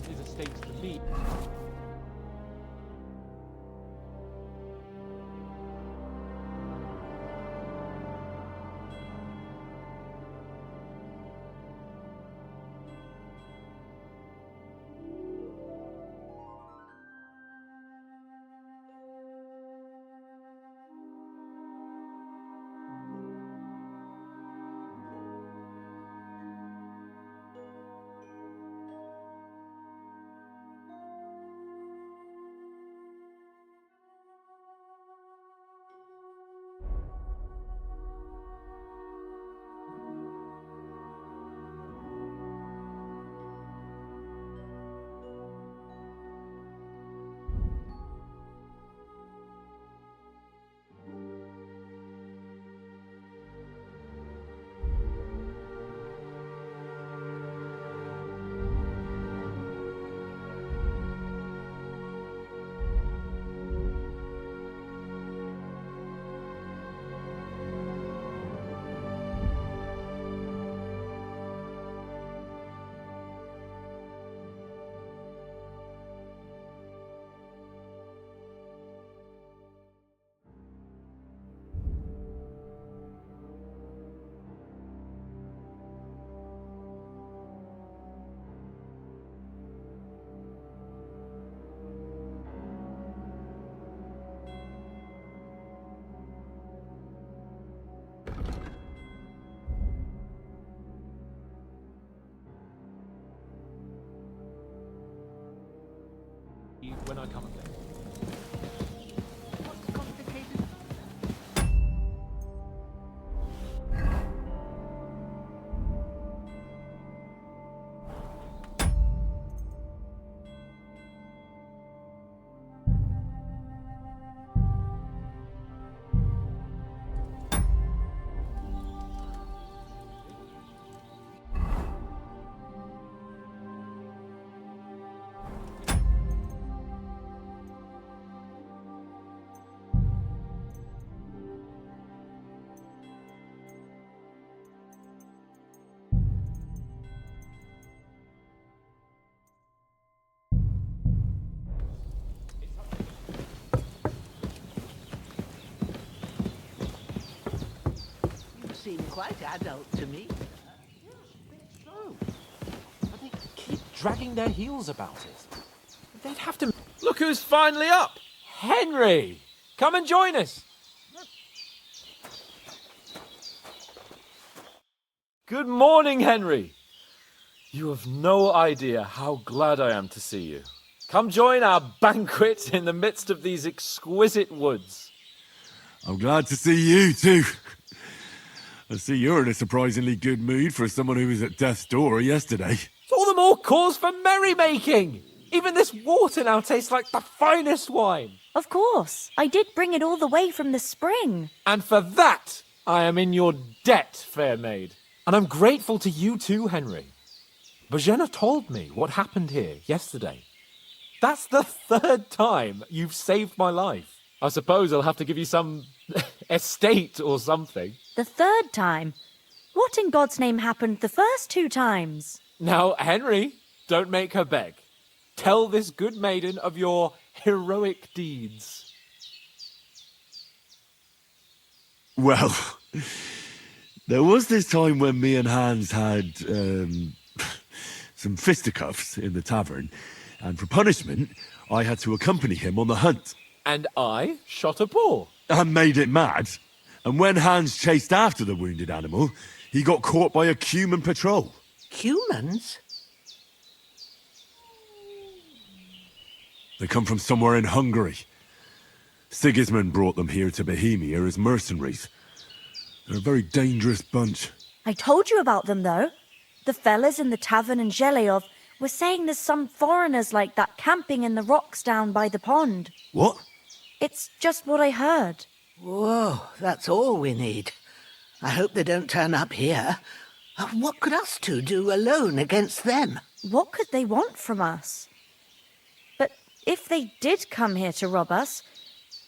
his estates to me. When I come again. What's complicated? You seem quite adult to me. So, but they keep dragging their heels about it. They'd have to... Look who's finally up! Henry! Come and join us! Good morning, Henry! You have no idea how glad I am to see you. Come join our banquet in the midst of these exquisite woods. I'm glad to see you too. I see you're in a surprisingly good mood for someone who was at death's door yesterday. It's all the more cause for merrymaking! Even this water now tastes like the finest wine. Of course. I did bring it all the way from the spring. And for that, I am in your debt, fair maid. And I'm grateful to you too, Henry. Bojena told me what happened here yesterday. That's the third time you've saved my life. I suppose I'll have to give you some estate or something. The third time? What in God's name happened the first 2 times? Now, Henry, don't make her beg. Tell this good maiden of your heroic deeds. Well, there was this time when me and Hans had some fisticuffs in the tavern, and for punishment, I had to accompany him on the hunt. And I shot a boar. And made it mad. And when Hans chased after the wounded animal, he got caught by a Cuman patrol. Humans? They come from somewhere in Hungary. Sigismund brought them here to Bohemia as mercenaries. They're a very dangerous bunch. I told you about them, though. The fellas in the tavern in Zheleyov were saying there's some foreigners like that camping in the rocks down by the pond. What? It's just what I heard. Whoa, that's all we need. I hope they don't turn up here. What could us two do alone against them? What could they want from us? But if they did come here to rob us,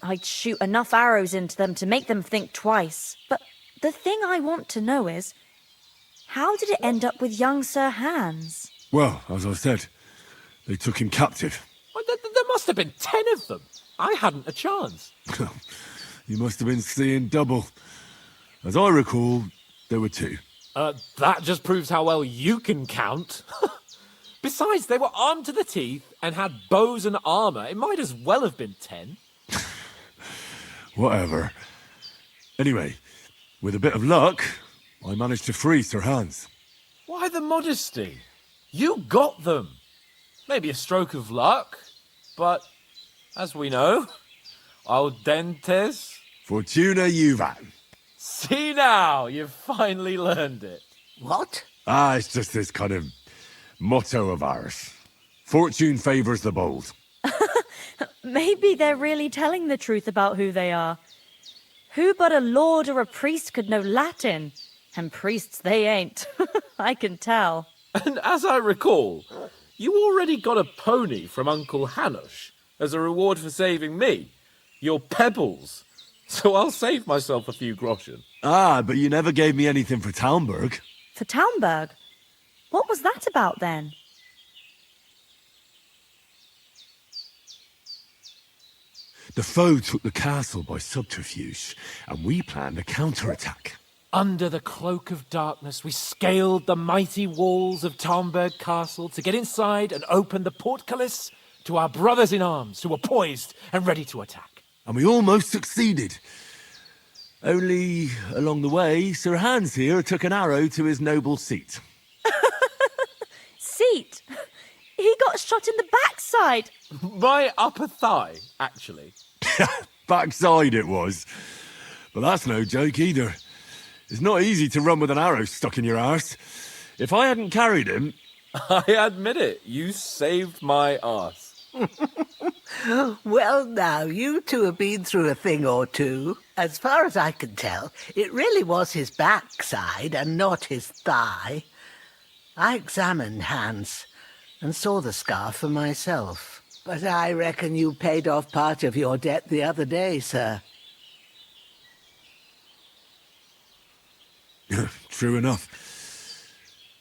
I'd shoot enough arrows into them to make them think twice. But the thing I want to know is, how did it end up with young Sir Hans? Well, as I said, They took him captive. Well, there must have been 10 of them. I hadn't a chance. You must have been seeing double. As I recall, there were 2. That just proves how well you can count. Besides, they were armed to the teeth and had bows and armor. It might as well have been 10. Whatever. Anyway, with a bit of luck, I managed to free Sir Hans. Why the modesty? You got them. Maybe a stroke of luck, but as we know, audentes. Fortuna juvat. See now, you've finally learned it. What? It's just this kind of motto of ours. Fortune favours the bold. Maybe they're really telling the truth about who they are. Who but a lord or a priest could know Latin? And priests they ain't. I can tell. And as I recall, you already got a pony from Uncle Hanush as a reward for saving me. Your pebbles. So I'll save myself a few groschen. But you never gave me anything for Talmberg. For Talmberg? What was that about then? The foe took the castle by subterfuge, and we planned a counterattack. Under the cloak of darkness, we scaled the mighty walls of Talmberg Castle to get inside and open the portcullis to our brothers in arms who were poised and ready to attack. And we almost succeeded. Only, along the way, Sir Hans here took an arrow to his noble seat. Seat? He got shot in the backside. My upper thigh, actually. Backside it was. But that's no joke either. It's not easy to run with an arrow stuck in your arse. If I hadn't carried him... I admit it, you saved my arse. Well, now, you two have been through a thing or two. As far as I can tell, it really was his backside and not his thigh. I examined Hans and saw the scar for myself. But I reckon you paid off part of your debt the other day, sir. True enough.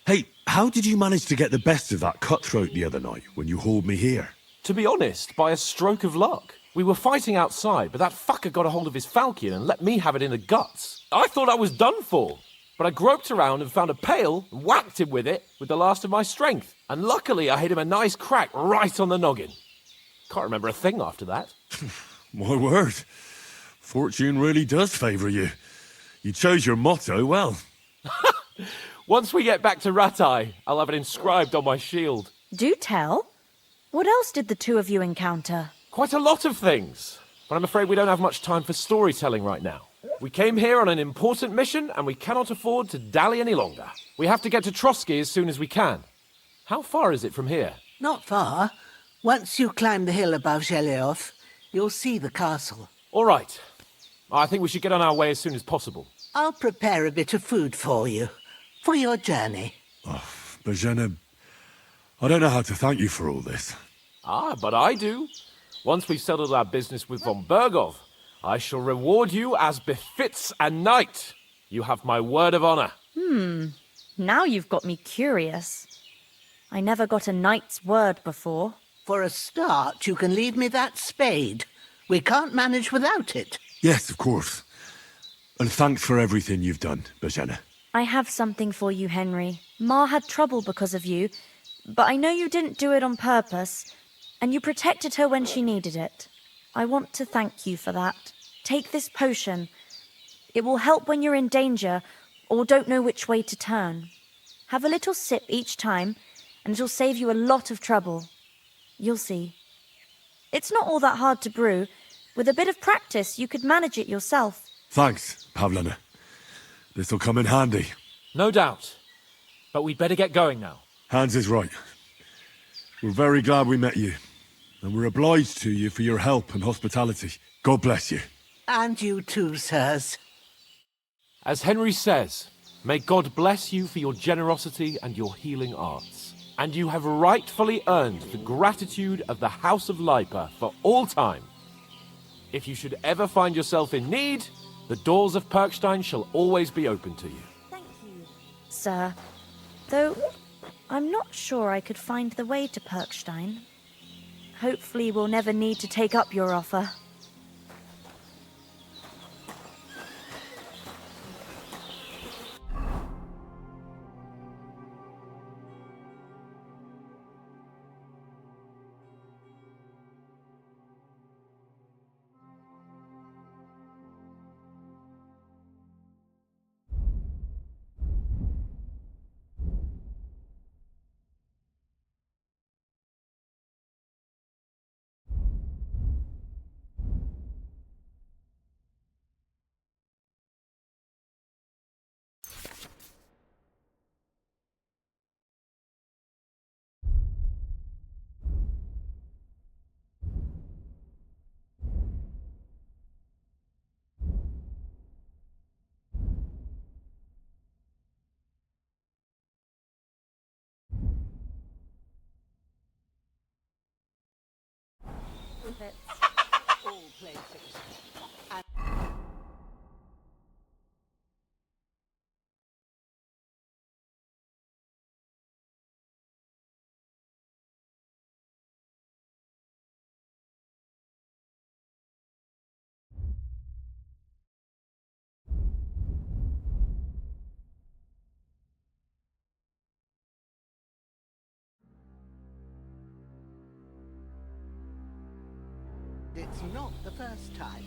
Hey, how did you manage to get the best of that cutthroat the other night when you hauled me here? To be honest, by a stroke of luck. We were fighting outside, but that fucker got a hold of his falchion and let me have it in the guts. I thought I was done for. But I groped around and found a pail and whacked him with it with the last of my strength. And luckily I hit him a nice crack right on the noggin. Can't remember a thing after that. My word. Fortune really does favour you. You chose your motto well. Once we get back to Ratai, I'll have it inscribed on my shield. Do tell. What else did the two of you encounter? Quite a lot of things. But I'm afraid we don't have much time for storytelling right now. We came here on an important mission, and we cannot afford to dally any longer. We have to get to Trotsky as soon as we can. How far is it from here? Not far. Once you climb the hill above Zheleov, you'll see the castle. All right. I think we should get on our way as soon as possible. I'll prepare a bit of food for you, for your journey. Bozhena, I don't know how to thank you for all this. But I do. Once we've settled our business with von Bergov, I shall reward you as befits a knight. You have my word of honor. Now you've got me curious. I never got a knight's word before. For a start, you can leave me that spade. We can't manage without it. Yes, of course. And thanks for everything you've done, Bozhena. I have something for you, Henry. Ma had trouble because of you, but I know you didn't do it on purpose, and you protected her when she needed it. I want to thank you for that. Take this potion. It will help when you're in danger or don't know which way to turn. Have a little sip each time, and it'll save you a lot of trouble. You'll see. It's not all that hard to brew. With a bit of practice, you could manage it yourself. Thanks, Pavlena. This'll come in handy. No doubt. But we'd better get going now. Hans is right. We're very glad we met you. And we're obliged to you for your help and hospitality. God bless you. And you too, sirs. As Henry says, may God bless you for your generosity and your healing arts. And you have rightfully earned the gratitude of the House of Lipa for all time. If you should ever find yourself in need, the doors of Perkstein shall always be open to you. Thank you, sir. Though, I'm not sure I could find the way to Perkstein. Hopefully we'll never need to take up your offer. All places. It's not the first time.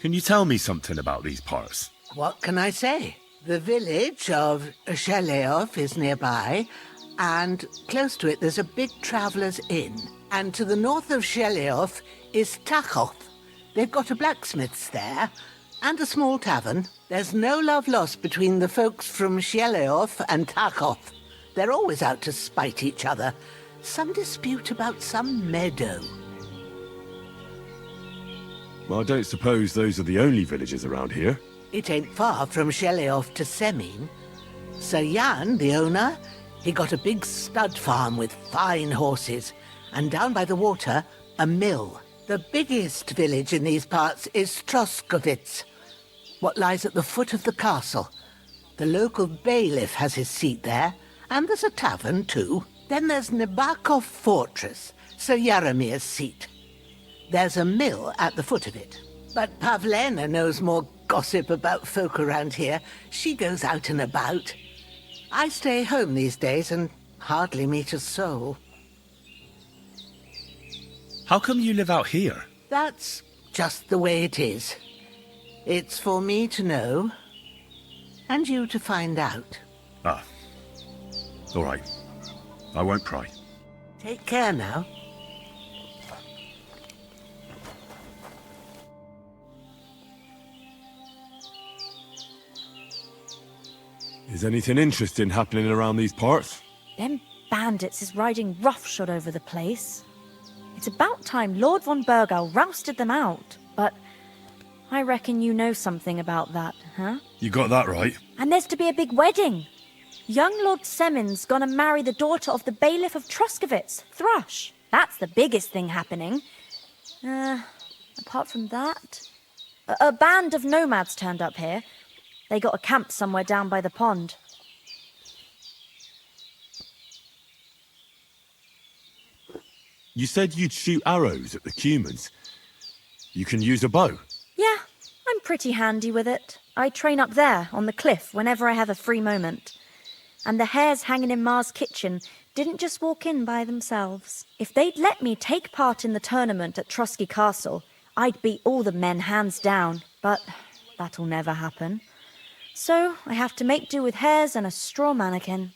Can you tell me something about these parts? What can I say? The village of Sheleov is nearby, and close to it there's a big traveller's inn. And to the north of Sheleov is Tachov. They've got a blacksmith's there, and a small tavern. There's no love lost between the folks from Sheleov and Tachov. They're always out to spite each other. Some dispute about some meadow. Well, I don't suppose those are the only villages around here. It ain't far from Sheleov to Semin. Sir Jan, the owner, he got a big stud farm with fine horses, and down by the water, a mill. The biggest village in these parts is Troskovitz, what lies at the foot of the castle. The local bailiff has his seat there, and there's a tavern too. Then there's Nabakov Fortress, Sir Yaromir's seat. There's a mill at the foot of it. But Pavlena knows more gossip about folk around here. She goes out and about. I stay home these days and hardly meet a soul. How come you live out here? That's just the way it is. It's for me to know, and you to find out. Ah. All right. I won't pry. Take care now. Is anything interesting happening around these parts? Them bandits is riding roughshod over the place. It's about time Lord von Burgau rousted them out. But I reckon you know something about that, huh? You got that right. And there's to be a big wedding. Young Lord Semin's gonna marry the daughter of the bailiff of Troskovitz, Thrush. That's the biggest thing happening. Apart from that... A band of nomads turned up here. They got a camp somewhere down by the pond. You said you'd shoot arrows at the humans. You can use a bow. Yeah, I'm pretty handy with it. I train up there, on the cliff, whenever I have a free moment. And the hares hanging in Ma's kitchen didn't just walk in by themselves. If they'd let me take part in the tournament at Trosky Castle, I'd beat all the men hands down. But that'll never happen. So I have to make do with hares and a straw mannequin.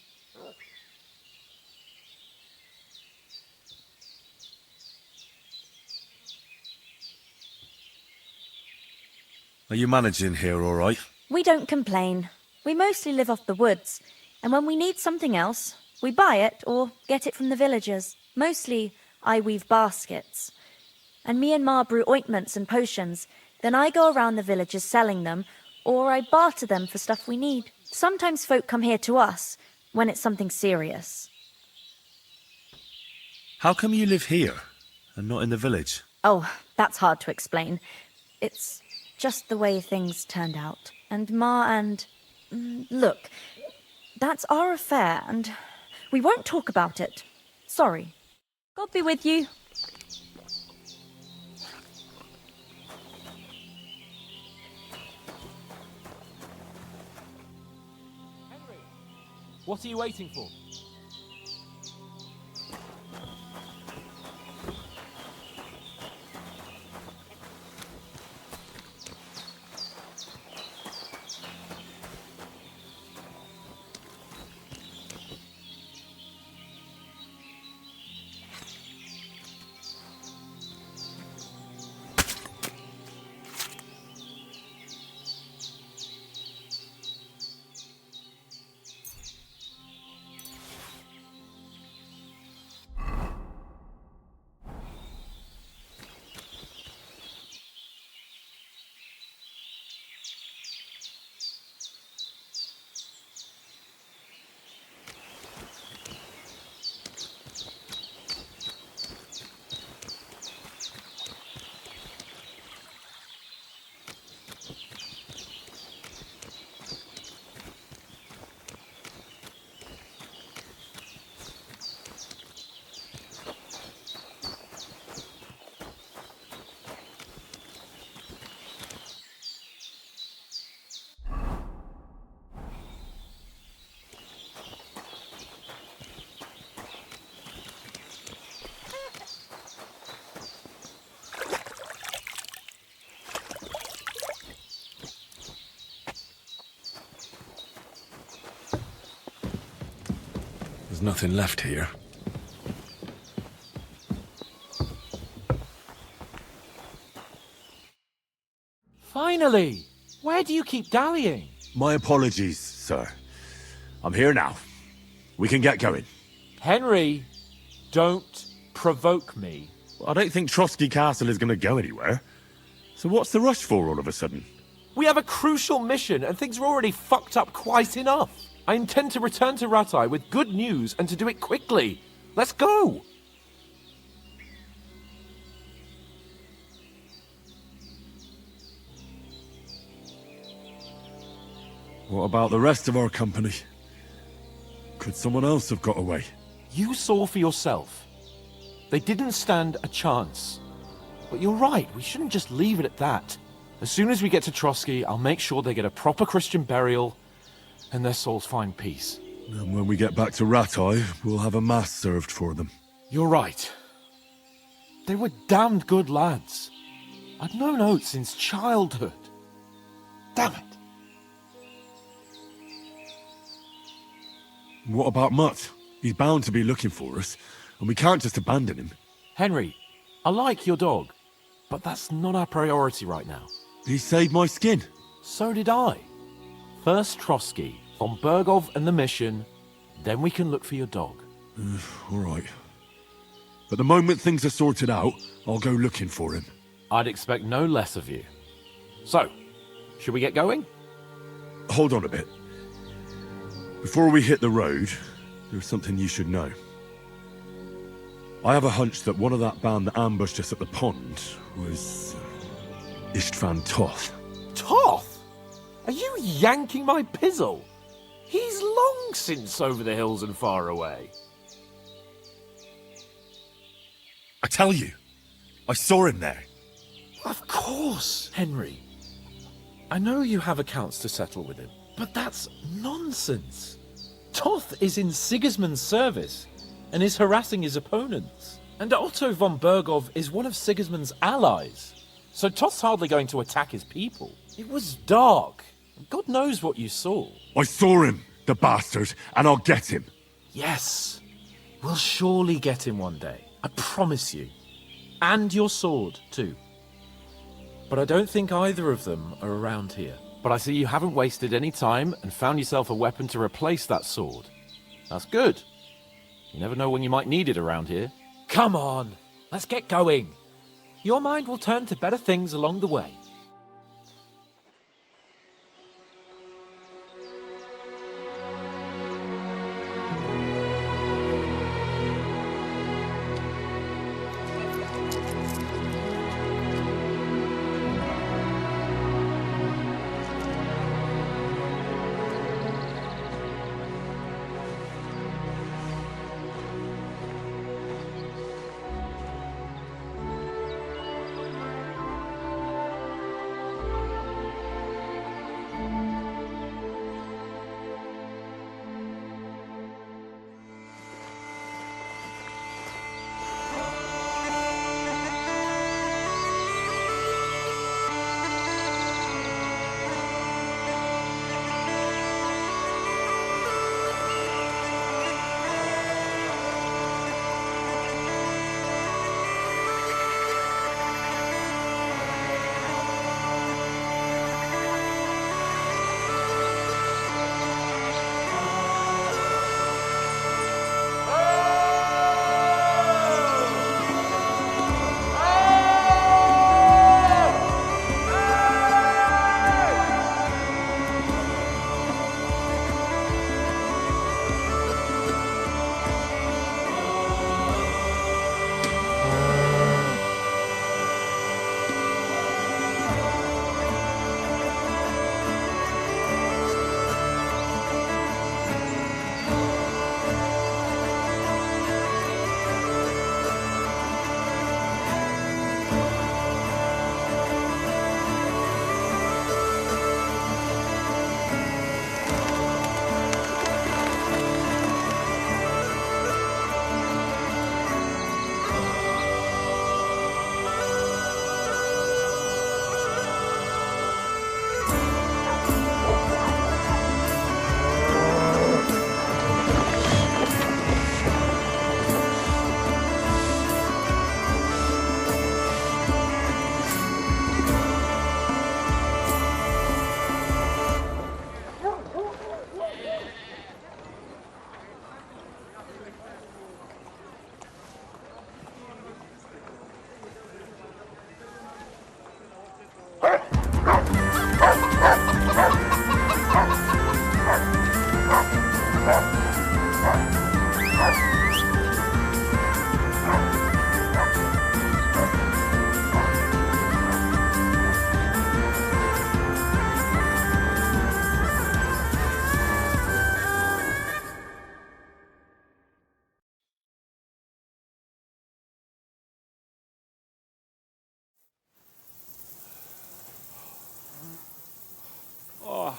Are you managing here all right? We don't complain. We mostly live off the woods, and when we need something else, we buy it or get it from the villagers. Mostly, I weave baskets. And me and Ma brew ointments and potions. Then I go around the villages selling them, or I barter them for stuff we need. Sometimes folk come here to us, when it's something serious. How come you live here, and not in the village? Oh, that's hard to explain. It's just the way things turned out. And Ma and... Look, that's our affair, and we won't talk about it. Sorry. God be with you. Henry, what are you waiting for? nothing left here. Finally! Where do you keep dallying? My apologies, sir. I'm here now. We can get going. Henry, don't provoke me. I don't think Trotsky Castle is going to go anywhere. So what's the rush for all of a sudden? We have a crucial mission, and things are already fucked up quite enough. I intend to return to Ratai with good news, and to do it quickly. Let's go! What about the rest of our company? Could someone else have got away? You saw for yourself. They didn't stand a chance. But you're right, we shouldn't just leave it at that. As soon as we get to Trotsky, I'll make sure they get a proper Christian burial, and their souls find peace. And when we get back to Ratai, we'll have a mass served for them. You're right. They were damned good lads. I'd known Oates since childhood. Damn it. What about Mutt? He's bound to be looking for us, and we can't just abandon him. Henry, I like your dog, but that's not our priority right now. He saved my skin. So did I. First Trotsky, von Bergov and the mission, then we can look for your dog. All right. But the moment things are sorted out, I'll go looking for him. I'd expect no less of you. So, should we get going? Hold on a bit. Before we hit the road, there's something you should know. I have a hunch that one of that band that ambushed us at the pond was Istvan Toth. Toth? Are you yanking my pizzle? He's long since over the hills and far away. I tell you, I saw him there. Of course, Henry. I know you have accounts to settle with him, but that's nonsense. Toth is in Sigismund's service and is harassing his opponents. And Otto von Bergov is one of Sigismund's allies. So Toth's hardly going to attack his people. It was dark. God knows what you saw. I saw him, the bastard, and I'll get him. Yes. We'll surely get him one day. I promise you. And your sword, too. But I don't think either of them are around here. But I see you haven't wasted any time and found yourself a weapon to replace that sword. That's good. You never know when you might need it around here. Come on, let's get going. Your mind will turn to better things along the way.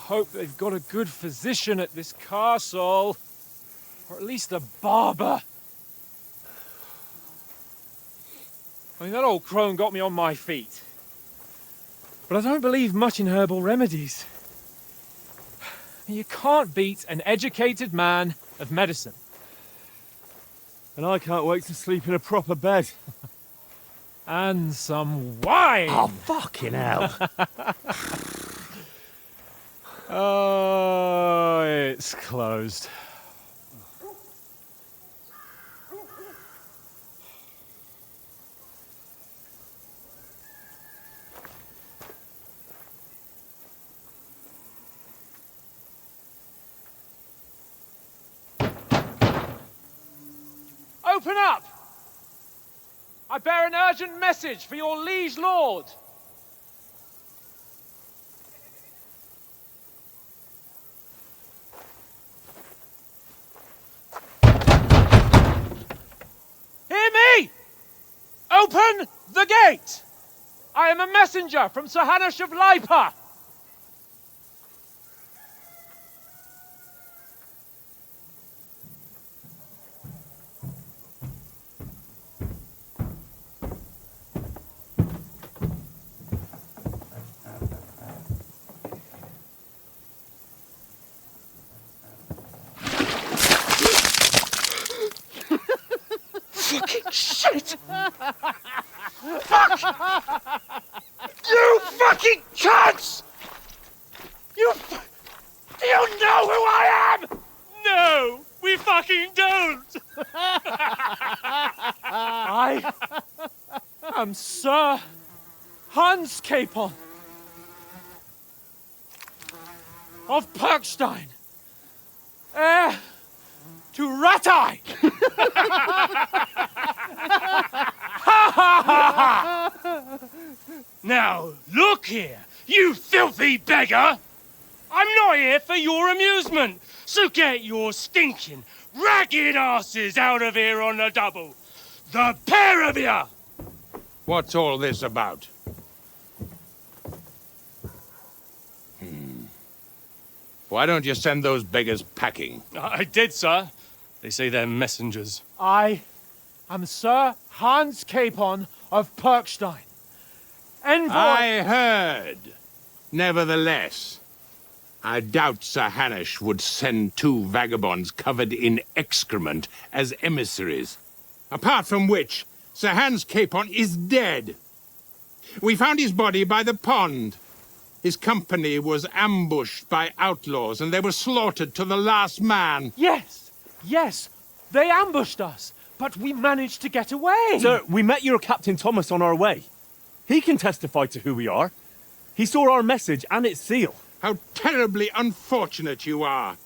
hope they've got a good physician at this castle. Or at least a barber. I mean, that old crone got me on my feet. But I don't believe much in herbal remedies. You can't beat an educated man of medicine. And I can't wait to sleep in a proper bed. And some wine! Oh, fucking hell. Oh, it's closed. Open up! I bear an urgent message for your liege lord. Hear me! Open the gate! I am a messenger from Sir Hanush of Lipa. Fucking shit! Fuck! You fucking cunts! Do you know who I am? No, we fucking don't. I am Sir Hans Capon of Perkstein, heir to Ratai. Now, look here, you filthy beggar! I'm not here for your amusement, so get your stinking, ragged asses out of here on the double. The pair of you! What's all this about? Why don't you send those beggars packing? I did, sir. They say they're messengers. I am Sir Hans Capon of Perkstein, envoy. I heard. Nevertheless, I doubt Sir Hanush would send two vagabonds covered in excrement as emissaries. Apart from which, Sir Hans Capon is dead. We found his body by the pond. His company was ambushed by outlaws, and they were slaughtered to the last man. Yes, yes, they ambushed us, but we managed to get away. Sir, we met your Captain Thomas on our way. He can testify to who we are. He saw our message and its seal. How terribly unfortunate you are.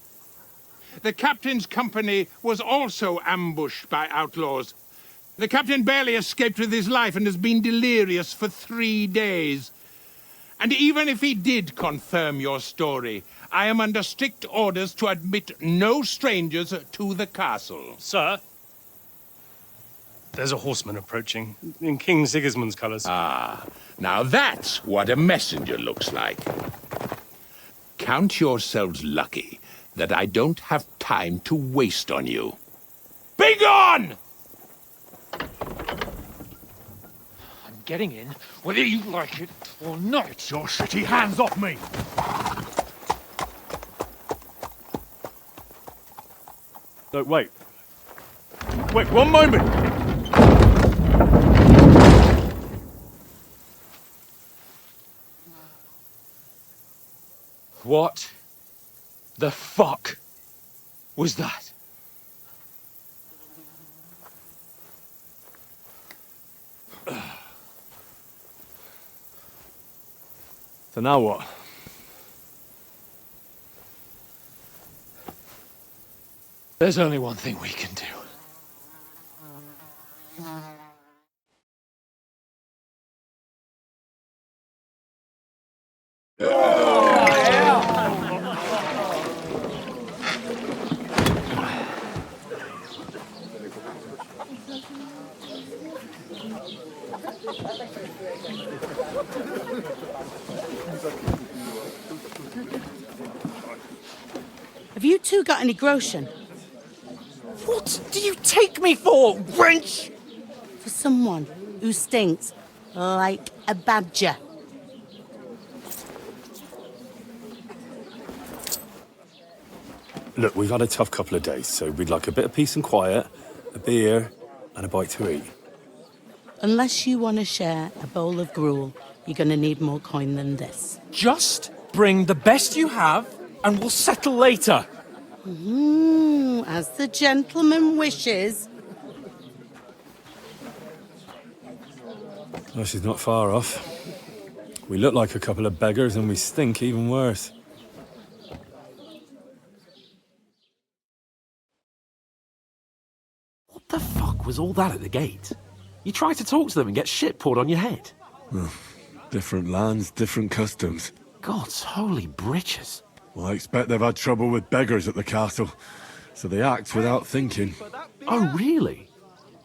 The captain's company was also ambushed by outlaws. The captain barely escaped with his life and has been delirious for 3 days. And even if he did confirm your story, I am under strict orders to admit no strangers to the castle. Sir, there's a horseman approaching, in King Sigismund's colours. Now that's what a messenger looks like. Count yourselves lucky that I don't have time to waste on you. Be gone! I'm getting in, whether you like it or not. Your shitty hands off me! No, wait. Wait, one moment! What the fuck was that? So now what? There's only one thing we can do. Have you two got any groschen? What do you take me for, wench? For someone who stinks like a badger. Look, we've had a tough couple of days, so we'd like a bit of peace and quiet, a beer, and a bite to eat. Unless you want to share a bowl of gruel, you're going to need more coin than this. Just bring the best you have, and we'll settle later. As the gentleman wishes. Well, she's not far off. We look like a couple of beggars, and we stink even worse. What the fuck was all that at the gate? You try to talk to them and get shit poured on your head. Different lands, different customs. God's holy britches. Well, I expect they've had trouble with beggars at the castle, so they act without thinking. Oh, really?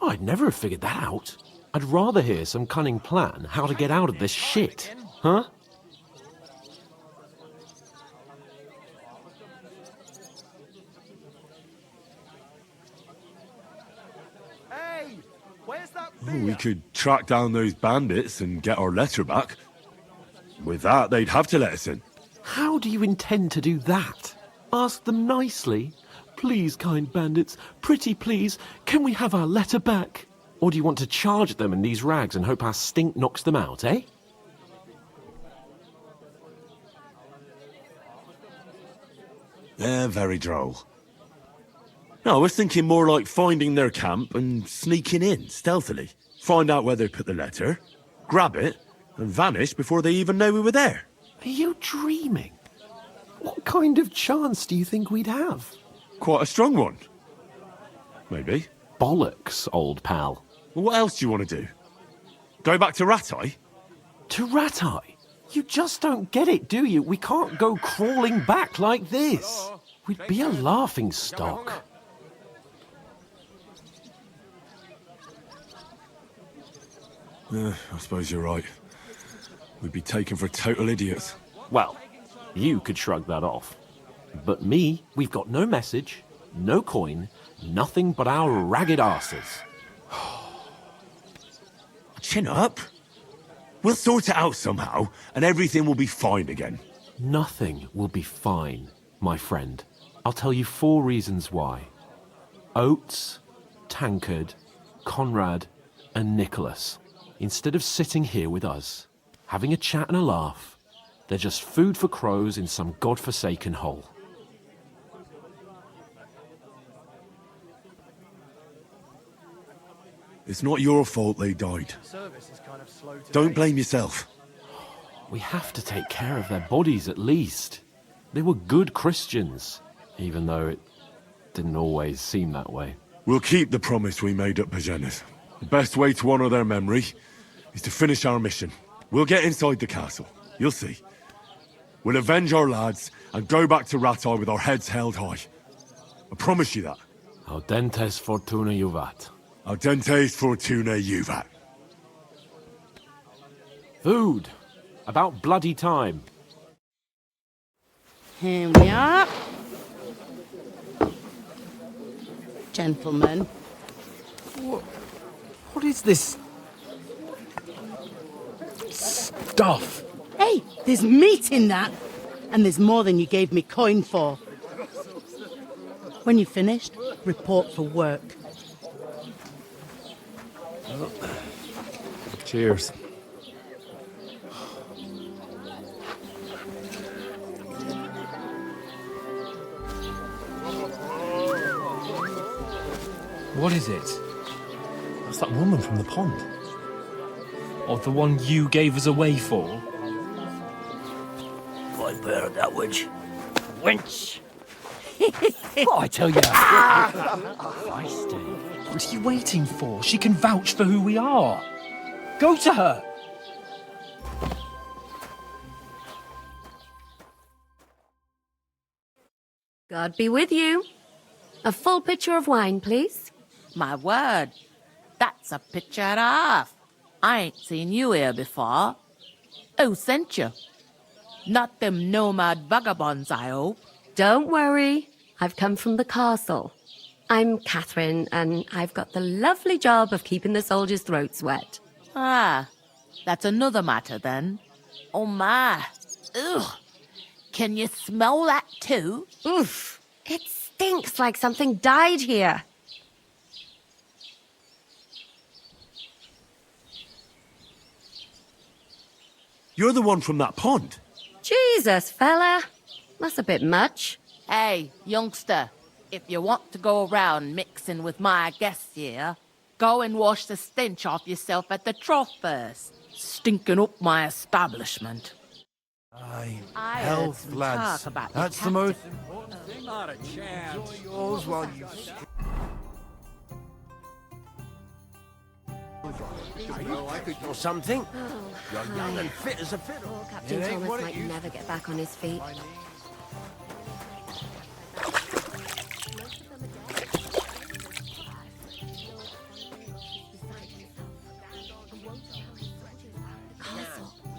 I'd never have figured that out. I'd rather hear some cunning plan how to get out of this shit. Huh? Oh, we could track down those bandits and get our letter back. With that, they'd have to let us in. How do you intend to do that? Ask them nicely. Please, kind bandits, pretty please, can we have our letter back? Or do you want to charge them in these rags and hope our stink knocks them out, eh? They're very droll. No, I was thinking more like finding their camp and sneaking in, stealthily. Find out where they put the letter, grab it, and vanish before they even know we were there. Are you dreaming? What kind of chance do you think we'd have? Quite a strong one. Maybe. Bollocks, old pal. Well, what else do you want to do? Go back to Ratai? To Ratai? You just don't get it, do you? We can't go crawling back like this. We'd be a laughing stock. I suppose you're right. We'd be taken for total idiots. Well, you could shrug that off. But me, we've got no message, no coin, nothing but our ragged arses. Chin up. We'll sort it out somehow, and everything will be fine again. Nothing will be fine, my friend. I'll tell you 4 reasons why. Oates, Tankard, Conrad, and Nicholas. Instead of sitting here with us, having a chat and a laugh, they're just food for crows in some godforsaken hole. It's not your fault they died. Don't blame yourself. We have to take care of their bodies at least. They were good Christians, even though it didn't always seem that way. We'll keep the promise we made at Pagenas. The best way to honor their memory is to finish our mission. We'll get inside the castle. You'll see. We'll avenge our lads and go back to Ratai with our heads held high. I promise you that. Audentes fortuna juvat. Audentes fortuna juvat. Food. About bloody time. Here we are. Gentlemen. What is this stuff? Hey, there's meat in that. And there's more than you gave me coin for. When you're finished, report for work. Cheers. What is it? That's that woman from the pond. Or the one you gave us away for? I bear that witch. Wench! What I tell you? What are you waiting for? She can vouch for who we are. Go to her. God be with you. A full pitcher of wine, please. My word, that's a picture and a half. I ain't seen you here before. Who sent you? Not them nomad vagabonds, I hope. Don't worry. I've come from the castle. I'm Catherine, and I've got the lovely job of keeping the soldiers' throats wet. Ah, that's another matter then. Oh my. Ugh. Can you smell that too? Oof, it stinks like something died here. You're the one from that pond. Jesus, fella. That's a bit much. Hey, youngster, if you want to go around mixing with my guests here, go and wash the stench off yourself at the trough first. Stinking up my establishment. Aye, I health, heard some lads. talk about your That's the most captain. important thing. Not a chance. Enjoy yours while you... I could do something. You're young and fit as a fiddle. Poor Captain It ain't Thomas what it might used never get back on his feet.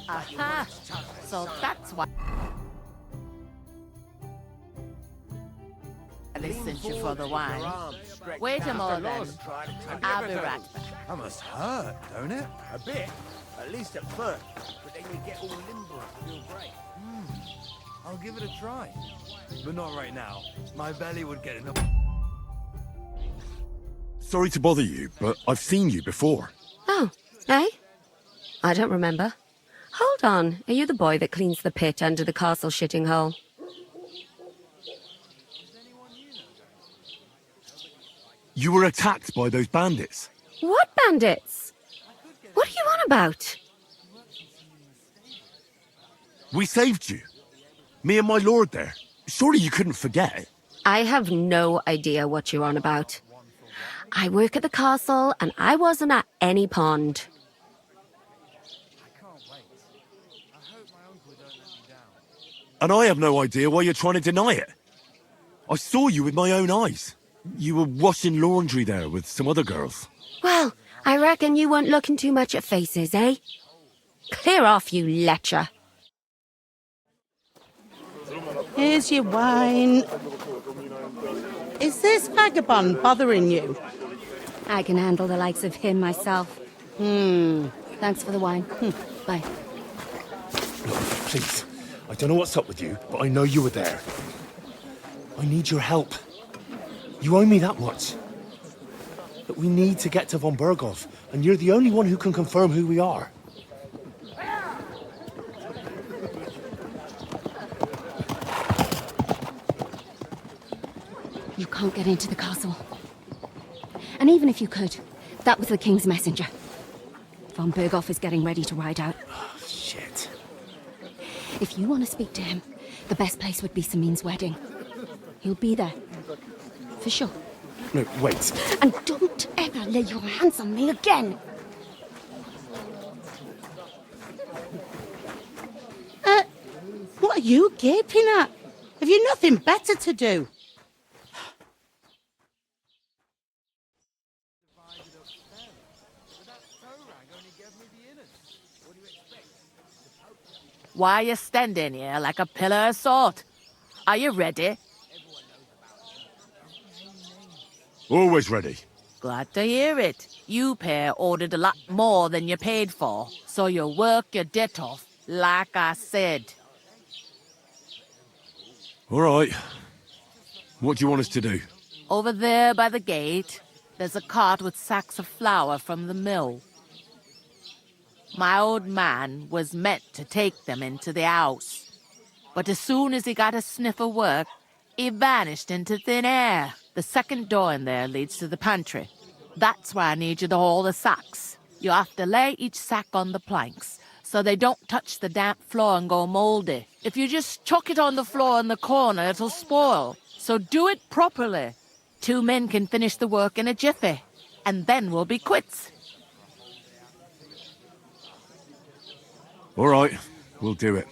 Aha! So that's why they sent you for the wine. Wait a moment. I'll be right back. That must hurt, don't it? A bit. At least at first. But then you get all limber and feel great. I'll give it a try. But not right now. My belly would get enough. Sorry to bother you, but I've seen you before. Oh, eh? I don't remember. Hold on, are you the boy that cleans the pit under the castle shitting hole? You were attacked by those bandits. What bandits? What are you on about? We saved you. Me and my lord there. Surely you couldn't forget. I have no idea what you're on about. I work at the castle, and I wasn't at any pond. And I have no idea why you're trying to deny it. I saw you with my own eyes. You were washing laundry there with some other girls. Well, I reckon you weren't looking too much at faces, eh? Clear off, you lecher. Here's your wine. Is this vagabond bothering you? I can handle the likes of him myself. Thanks for the wine. Bye. Look, please. I don't know what's up with you, but I know you were there. I need your help. You owe me that much. But we need to get to von Berghoff, and you're the only one who can confirm who we are. You can't get into the castle. And even if you could, that was the king's messenger. Von Berghoff is getting ready to ride out. Oh, shit. If you want to speak to him, the best place would be Samin's wedding. He'll be there. For sure. No, wait. And don't ever lay your hands on me again! What are you gaping at? Have you nothing better to do? Why are you standing here like a pillar of salt? Are you ready? Always ready. Glad to hear it. You pair ordered a lot more than you paid for, so you work your debt off, like I said. All right. What do you want us to do? Over there by the gate, there's a cart with sacks of flour from the mill. My old man was meant to take them into the house. But as soon as he got a sniff of work, he vanished into thin air. The second door in there leads to the pantry. That's where I need you to haul the sacks. You have to lay each sack on the planks, so they don't touch the damp floor and go moldy. If you just chuck it on the floor in the corner, it'll spoil. So do it properly. 2 men can finish the work in a jiffy, and then we'll be quits. All right, we'll do it.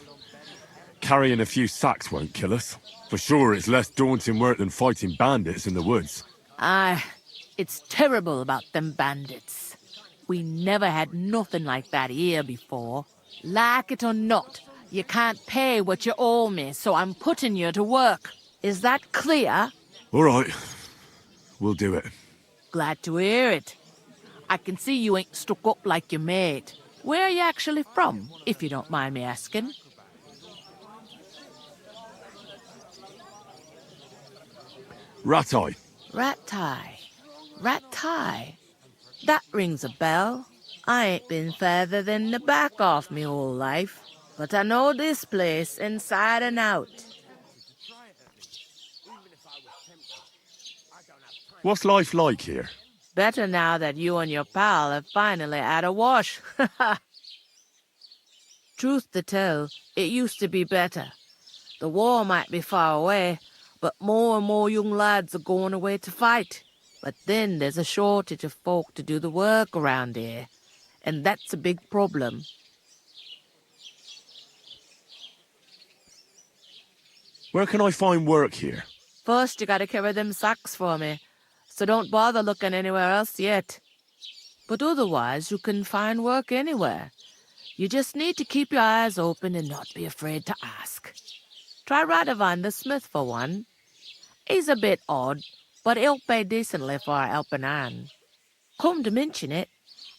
Carrying a few sacks won't kill us. For sure, it's less daunting work than fighting bandits in the woods. Aye, it's terrible about them bandits. We never had nothing like that here before. Like it or not, you can't pay what you owe me, so I'm putting you to work. Is that clear? All right. We'll do it. Glad to hear it. I can see you ain't stuck up like your mate. Where are you actually from, if you don't mind me asking? Ratai. Ratai. That rings a bell. I ain't been further than the back off me whole life, but I know this place inside and out. What's life like here? Better now that you and your pal have finally had a wash. Truth to tell, it used to be better. The war might be far away, but more and more young lads are going away to fight. But then there's a shortage of folk to do the work around here, and that's a big problem. Where can I find work here? First, you gotta carry them sacks for me, so don't bother looking anywhere else yet. But otherwise, you can find work anywhere. You just need to keep your eyes open and not be afraid to ask. Try Radovan the smith for one. He's a bit odd, but he'll pay decently for a helping hand. Come to mention it,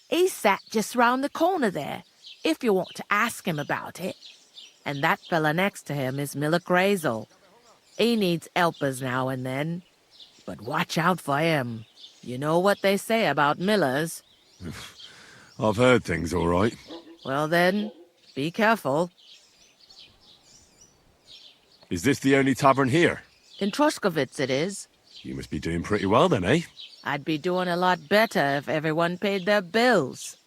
he's sat just round the corner there, if you want to ask him about it. And that fella next to him is Miller Crazel. He needs helpers now and then, but watch out for him. You know what they say about millers. I've heard things, all right. Well then, be careful. Is this the only tavern here? In Troskovitz it is. You must be doing pretty well then, eh? I'd be doing a lot better if everyone paid their bills.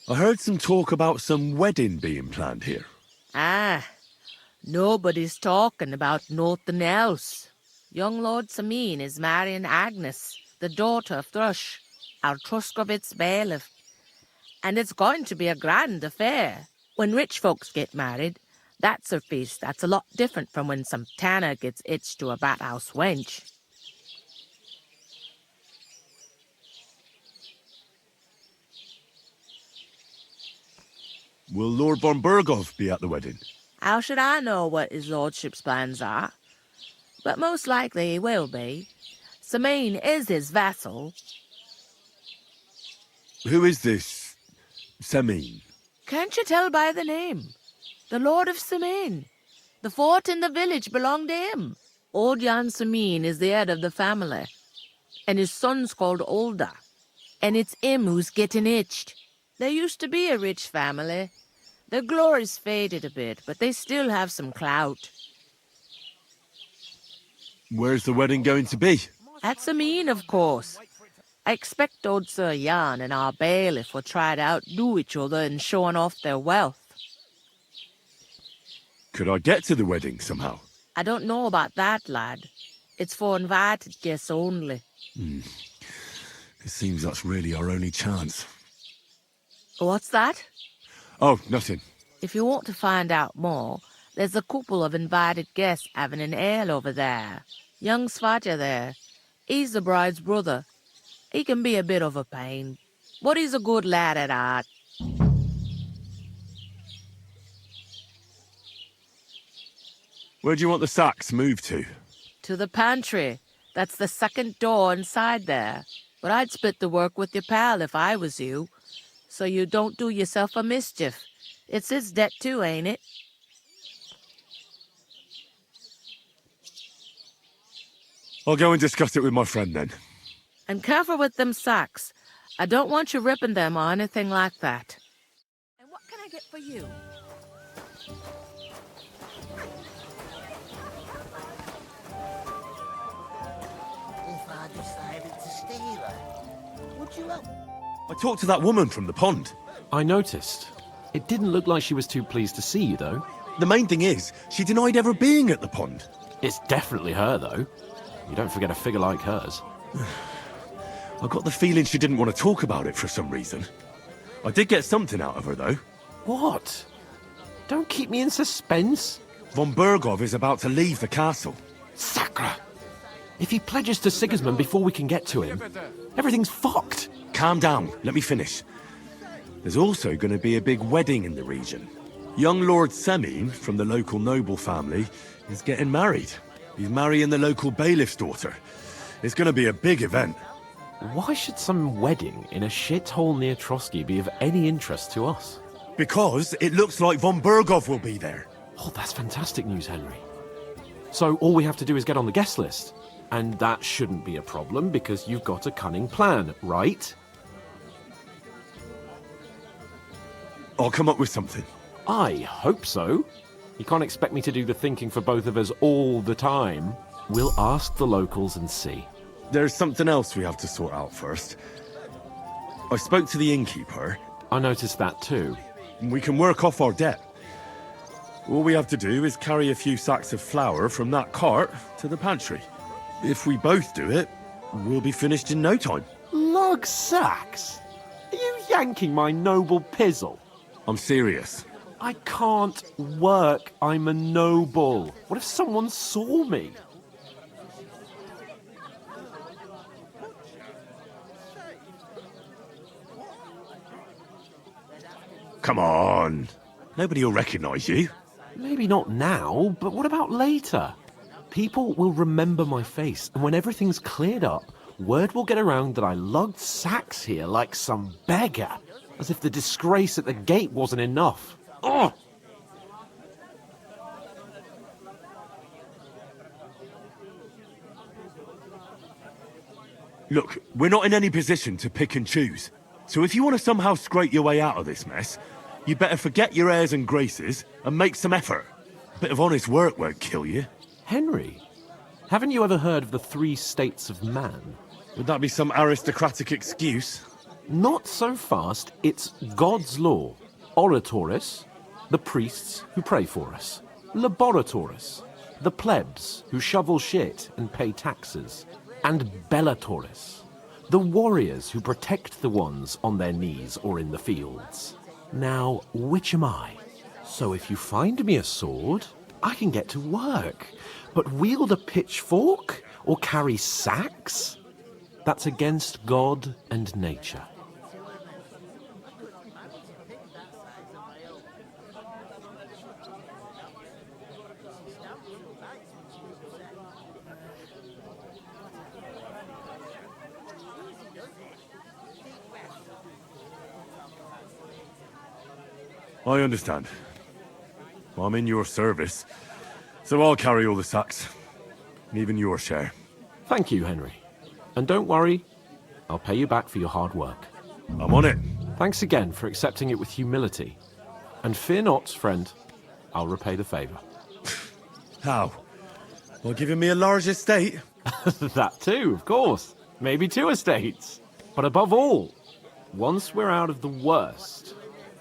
I heard some talk about some wedding being planned here. Ah, nobody's talking about nothing else. Young Lord Samin is marrying Agnes, the daughter of Thrush, our Troskovitz bailiff. And it's going to be a grand affair. When rich folks get married, that's a feast that's a lot different from when some tanner gets hitched to a bathouse wench. Will Lord von Burgov be at the wedding? How should I know what his lordship's plans are? But most likely he will be. Samin is his vassal. Who is this Samin? Can't you tell by the name? The Lord of Samin. The fort and the village belong to him. Old Jan Samin is the head of the family, and his son's called Olda. And it's him who's getting itched. There used to be a rich family. Their glory's faded a bit, but they still have some clout. Where's the wedding going to be? At Samin, of course. I expect old Sir Jan and our bailiff will try to outdo each other in showing off their wealth. Could I get to the wedding somehow? I don't know about that, lad. It's for invited guests only. It seems that's really our only chance. What's that? Oh, nothing. If you want to find out more, there's a couple of invited guests having an ale over there. Young Svatja there. He's the bride's brother. He can be a bit of a pain, but he's a good lad at heart. Where do you want the sacks moved to? To the pantry. That's the second door inside there. But I'd split the work with your pal if I was you, so you don't do yourself a mischief. It's his debt too, ain't it? I'll go and discuss it with my friend then. And careful with them sacks. I don't want you ripping them or anything like that. And what can I get for you? If I decided to stay there, would you help? I talked to that woman from the pond. I noticed. It didn't look like she was too pleased to see you, though. The main thing is, she denied ever being at the pond. It's definitely her, though. You don't forget a figure like hers. I got the feeling she didn't want to talk about it for some reason. I did get something out of her, though. What? Don't keep me in suspense. Von Burgov is about to leave the castle. Sacre! If he pledges to Sigismund before we can get to him, everything's fucked. Calm down, let me finish. There's also going to be a big wedding in the region. Young Lord Semine, from the local noble family, is getting married. He's marrying the local bailiff's daughter. It's gonna be a big event. Why should some wedding in a shithole near Trotsky be of any interest to us? Because it looks like von Burgov will be there. Oh, that's fantastic news, Henry. So all we have to do is get on the guest list. And that shouldn't be a problem because you've got a cunning plan, right? I'll come up with something. I hope so. You can't expect me to do the thinking for both of us all the time. We'll ask the locals and see. There's something else we have to sort out first. I spoke to the innkeeper. I noticed that too. We can work off our debt. All we have to do is carry a few sacks of flour from that cart to the pantry. If we both do it, we'll be finished in no time. Lug sacks? Are you yanking my noble pizzle? I'm serious. I can't work. I'm a noble. What if someone saw me? Come on. Nobody will recognize you. Maybe not now, but what about later? People will remember my face, and when everything's cleared up, word will get around that I lugged sacks here like some beggar. As if the disgrace at the gate wasn't enough. Ugh! Look, we're not in any position to pick and choose. So if you want to somehow scrape your way out of this mess, you better forget your airs and graces and make some effort. A bit of honest work won't kill you. Henry, haven't you ever heard of the 3 states of man? Would that be some aristocratic excuse? Not so fast. It's God's law. Oratoris, the priests who pray for us. Laboratoris, the plebs who shovel shit and pay taxes. And Bellatoris, the warriors who protect the ones on their knees or in the fields. Now, which am I? So if you find me a sword, I can get to work. But wield a pitchfork or carry sacks? That's against God and nature. I understand. I'm in your service, so I'll carry all the sacks. Even your share. Thank you, Henry. And don't worry, I'll pay you back for your hard work. I'm on it. Thanks again for accepting it with humility. And fear not, friend, I'll repay the favor. How? By giving me a large estate? That too, of course. Maybe 2 estates. But above all, once we're out of the worst,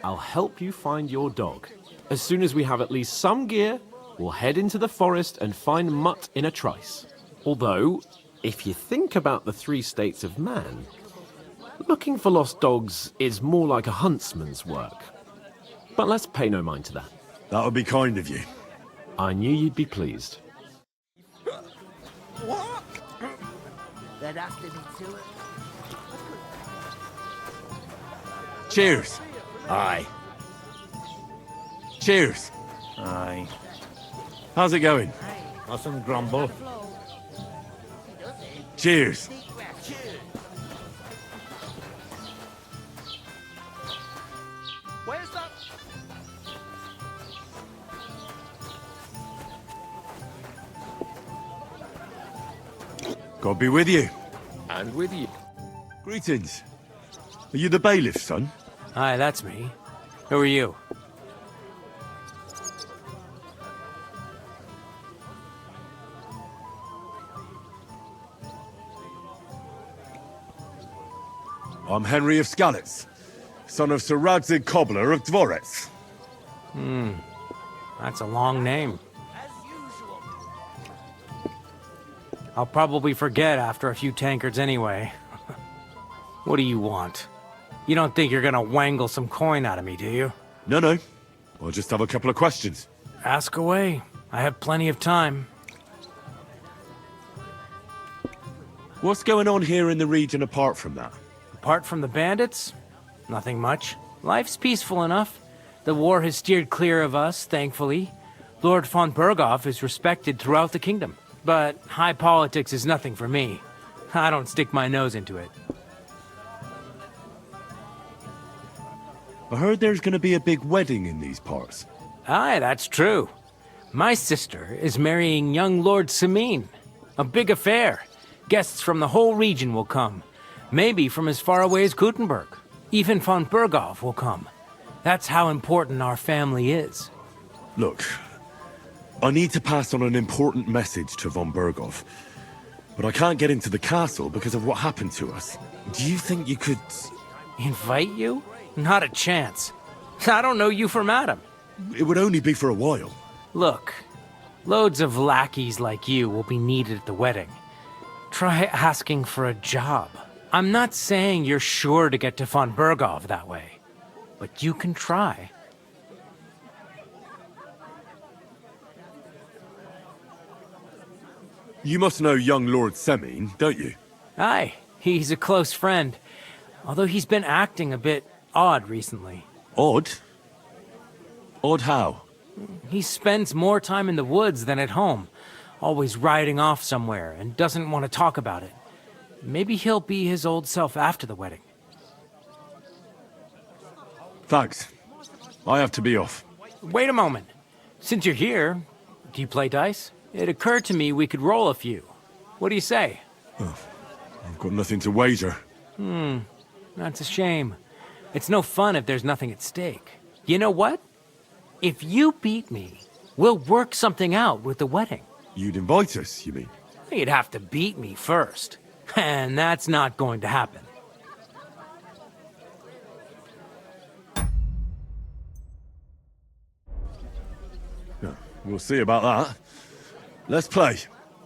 I'll help you find your dog. As soon as we have at least some gear, we'll head into the forest and find Mutt in a trice. Although, if you think about the 3 states of man, looking for lost dogs is more like a huntsman's work. But let's pay no mind to that. That would be kind of you. I knew you'd be pleased. What? That after me to it. Cheers. Aye. Cheers. Aye. How's it going? Mustn't grumble. Cheers. Where's that? God be with you. And with you. Greetings. Are you the bailiff's son? Hi, that's me. Who are you? I'm Henry of Skalitz, son of Sir Radzig Cobbler of Dvorets. That's a long name. I'll probably forget after a few tankards anyway. What do you want? You don't think you're gonna wangle some coin out of me, do you? No. I'll just have a couple of questions. Ask away. I have plenty of time. What's going on here in the region apart from that? Apart from the bandits, nothing much. Life's peaceful enough. The war has steered clear of us, thankfully. Lord von Berghoff is respected throughout the kingdom. But high politics is nothing for me. I don't stick my nose into it. I heard there's gonna be a big wedding in these parts. Aye, that's true. My sister is marrying young Lord Samin. A big affair. Guests from the whole region will come. Maybe from as far away as Gutenberg. Even von Berghoff will come. That's how important our family is. Look, I need to pass on an important message to von Berghoff. But I can't get into the castle because of what happened to us. Do you think you could... Invite you? Not a chance. I don't know you from Adam. It would only be for a while. Look, loads of lackeys like you will be needed at the wedding. Try asking for a job. I'm not saying you're sure to get to von Berghoff that way, but you can try. You must know young Lord Semin, don't you? Aye, he's a close friend. Although he's been acting a bit odd recently. Odd? Odd how? He spends more time in the woods than at home, always riding off somewhere and doesn't want to talk about it. Maybe he'll be his old self after the wedding. Thanks. I have to be off. Wait a moment. Since you're here, do you play dice? It occurred to me we could roll a few. What do you say? Oh, I've got nothing to wager. That's a shame. It's no fun if there's nothing at stake. You know what? If you beat me, we'll work something out with the wedding. You'd invite us, you mean? You'd have to beat me first. And that's not going to happen. Yeah, we'll see about that. Let's play.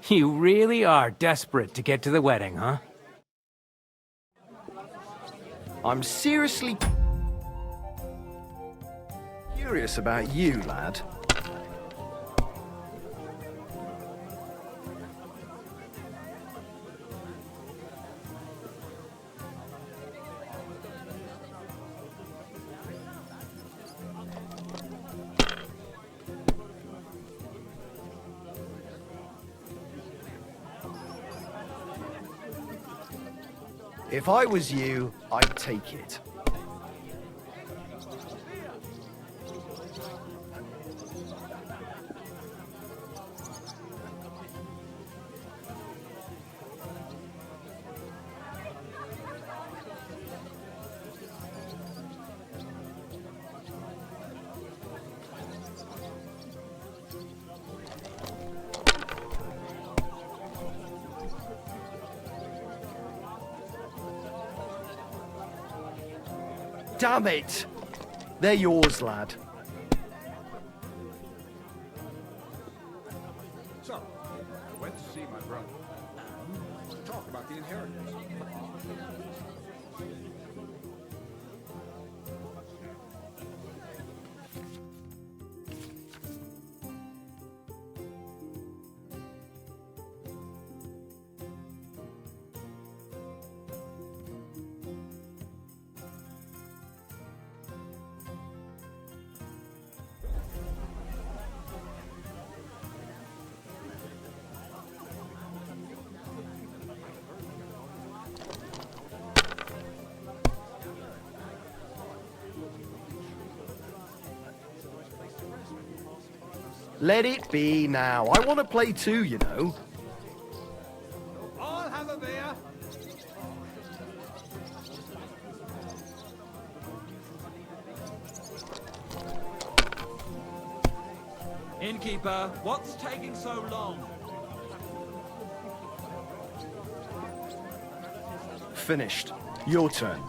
You really are desperate to get to the wedding, huh? I'm seriously curious about you, lad. If I was you, I'd take it. Damn it! They're yours, lad. So, I went to see my brother. And talk about the inheritance. Let it be now. I want to play too, you know. I'll have a beer. Innkeeper, what's taking so long? Finished. Your turn.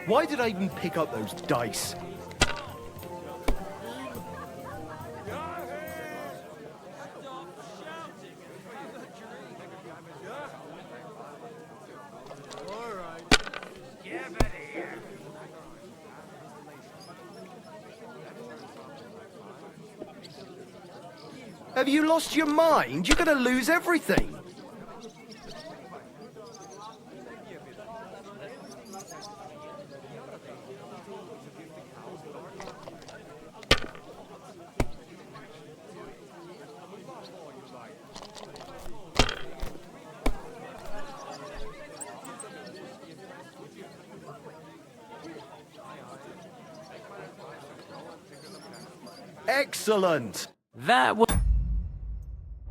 Why did I even pick up those dice? Have you lost your mind? You're gonna lose everything. Excellent. That was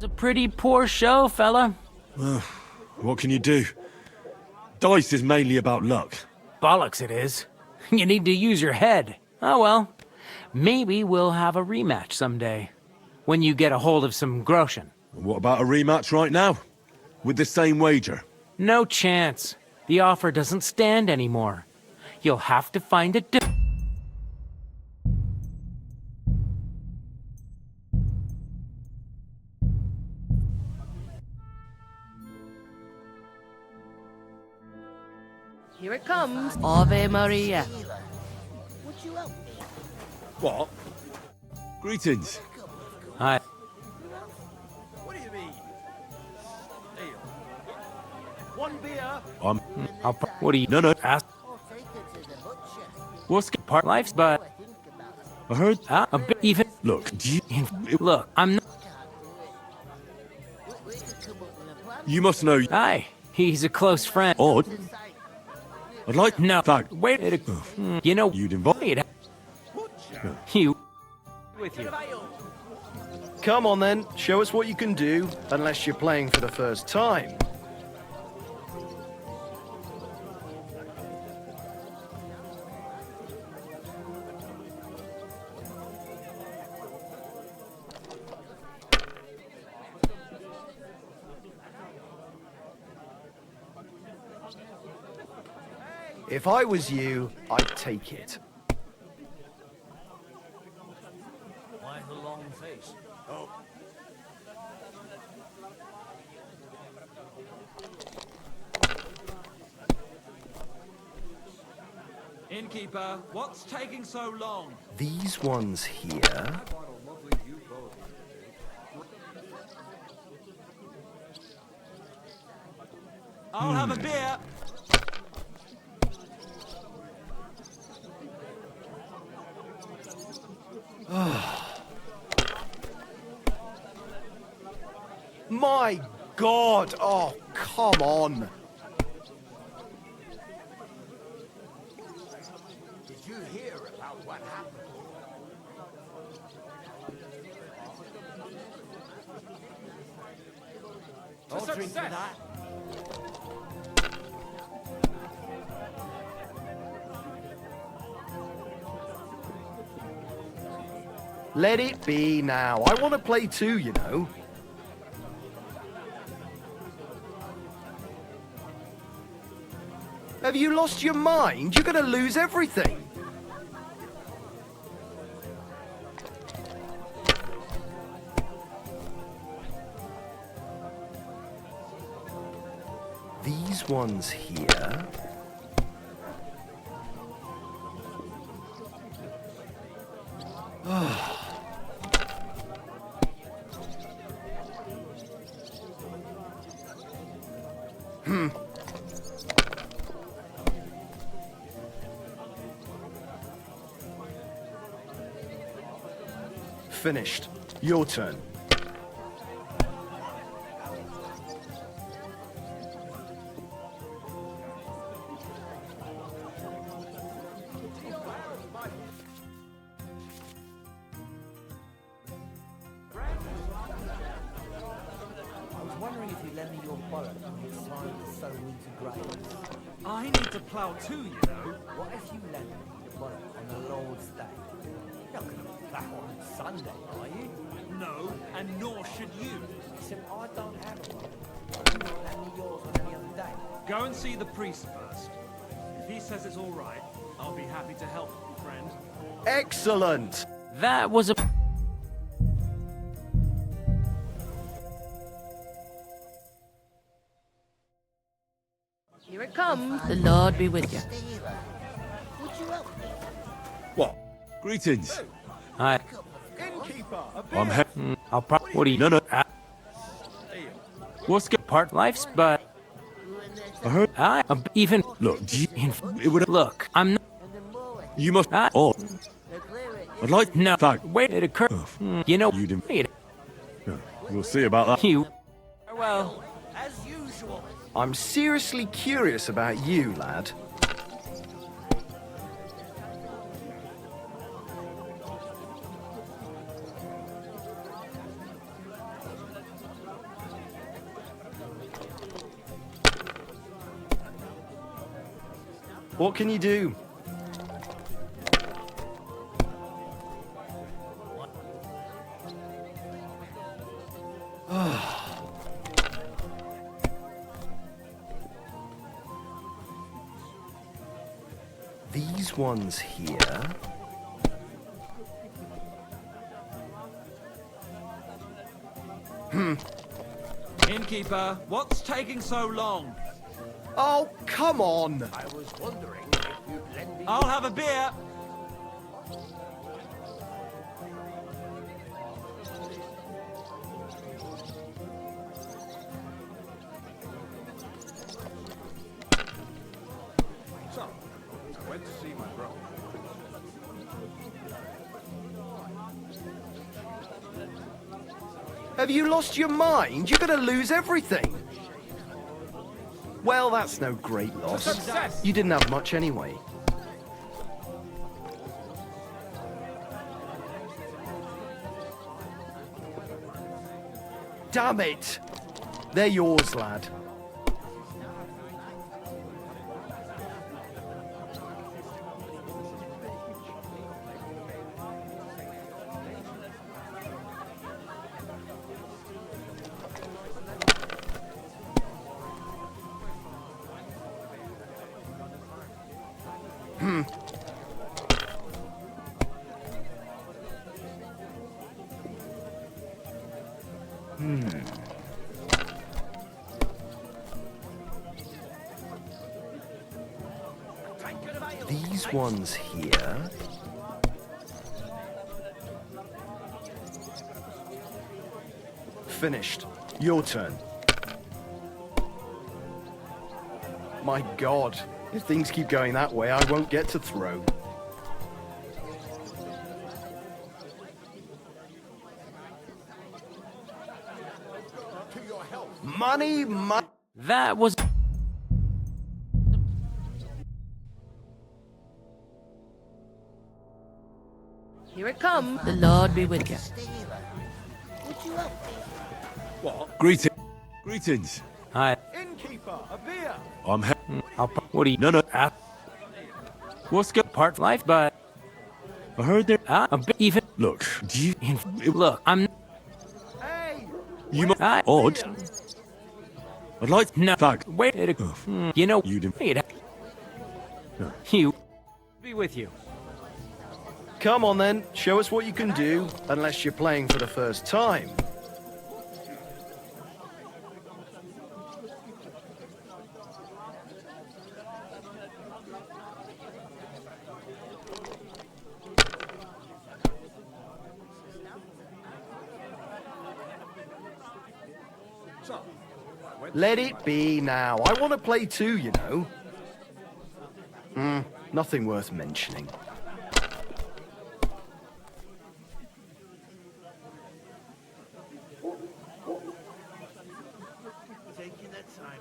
a pretty poor show, fella. Well, what can you do? Dice is mainly about luck. Bollocks it is. You need to use your head. Oh well. Maybe we'll have a rematch someday. When you get a hold of some groschen. What about a rematch right now? With the same wager? No chance. The offer doesn't stand anymore. You'll have to find a Here it comes. Ave Maria. What? Greetings. Hi. What do you mean? Deal. One beer. What do you... No. Ask... What's Part life's but... I heard... a bit even... Look, do you... Look, I'm not... You must know... Aye, he's a close friend. Odd. I'd like... No. Fact. Wait. You know... You'd invite... You... With you. Come on then, show us what you can do, unless you're playing for the first time. If I was you, I'd take it. Why the long face? Oh. Innkeeper, what's taking so long? These ones here. I'll have a beer. My God! Oh, come on! Did you hear about what happened? I'll drink to that. Let it be now. I want to play too, you know. Have you lost your mind? You're gonna lose everything. These ones here. Finished. Your turn. I was wondering if you'd lend me your bollock when it's time to sow into graves. I need to plough too, you know. What if you lend me your bollock on the Lord's Day? You're not going to plough on Sunday, are you? No, and nor should you. Except I don't have one. You not lend me yours on any other day. Go and see the priest first. If he says it's all right, I'll be happy to help, friend. Excellent! That was a... Here it comes. The Lord be with you. What? Greetings. Hi. Innkeeper! I'm I'll probably. What do you? No. What's good? Part life's, but I heard. Even Look, it would. look. I'm not. You must. Oh, I'd like. No. Fact. Wait, it occurred. You know. You didn't. Wait. We'll see about that. You. Well. I'm seriously curious about you, lad. What can you do? These ones here. Innkeeper, what's taking so long? Oh, come on! I was wondering if you'd lend me... I'll have a beer. So, I went to see my brother. Have you lost your mind? You're gonna lose everything! Well, that's no great loss. Success! You didn't have much anyway. Damn it! They're yours, lad. These ones here. Finished. Your turn. My God, if things keep going that way, I won't get to throw. Money, money. That was. Here it comes. The Lord be with you. What? Greetings. Hi. Innkeeper, a beer. I'm. What do you? No. What's good? Part life, but I heard there. a bit even. Look, do you? Look, I'm. Hey! You must. Odd. I'd like. No. Fact. Wait. You know. You didn't. Wait. No. You. Be with you. Come on then, show us what you can do, unless you're playing for the first time. So, Let it be now. I want to play too, you know. Nothing worth mentioning.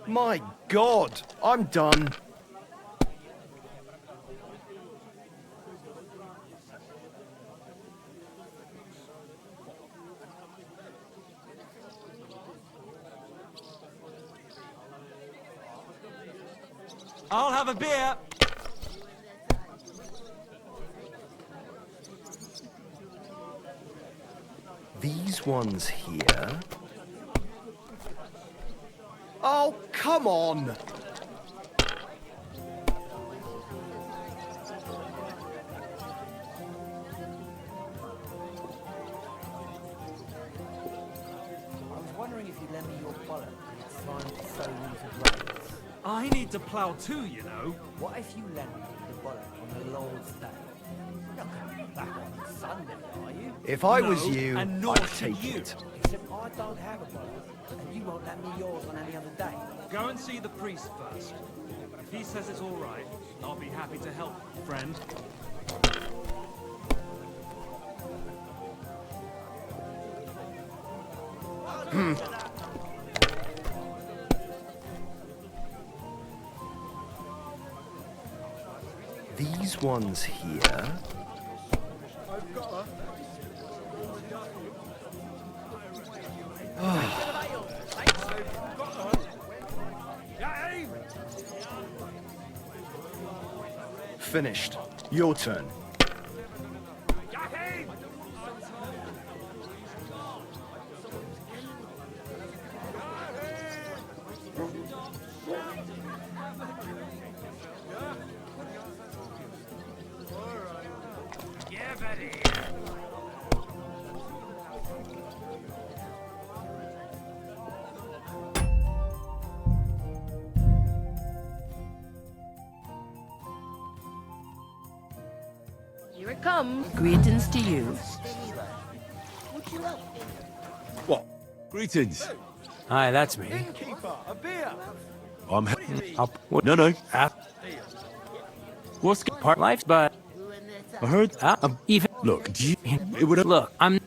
My God, I'm done. I'll have a beer. These ones here. Oh, come on! I was wondering if you'd lend me your bollock. It's time to sow into Brigas. I need to plough too, you know. What if you lend me the bollock on the Lord's Day? Back on Sunday, are you? If I was No, you, and nor I'd should take you. it. Except I don't have a boat, and you won't let me yours on any other day. Go and see the priest first. If he says it's all right, I'll be happy to help, friend. These ones here. Finished. Your turn. Here it comes. Greetings to you. What? Greetings. Hi, that's me. Innkeeper, a beer! I'm Up. No. What's part life, but I heard. even Look, it would have. look. I'm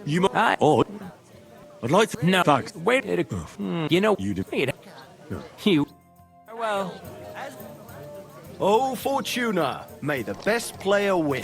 You might. I Odd. I'd like to. no. Thanks. Wait. You know. You did. Wait. You. Well. Oh, Fortuna, may the best player win.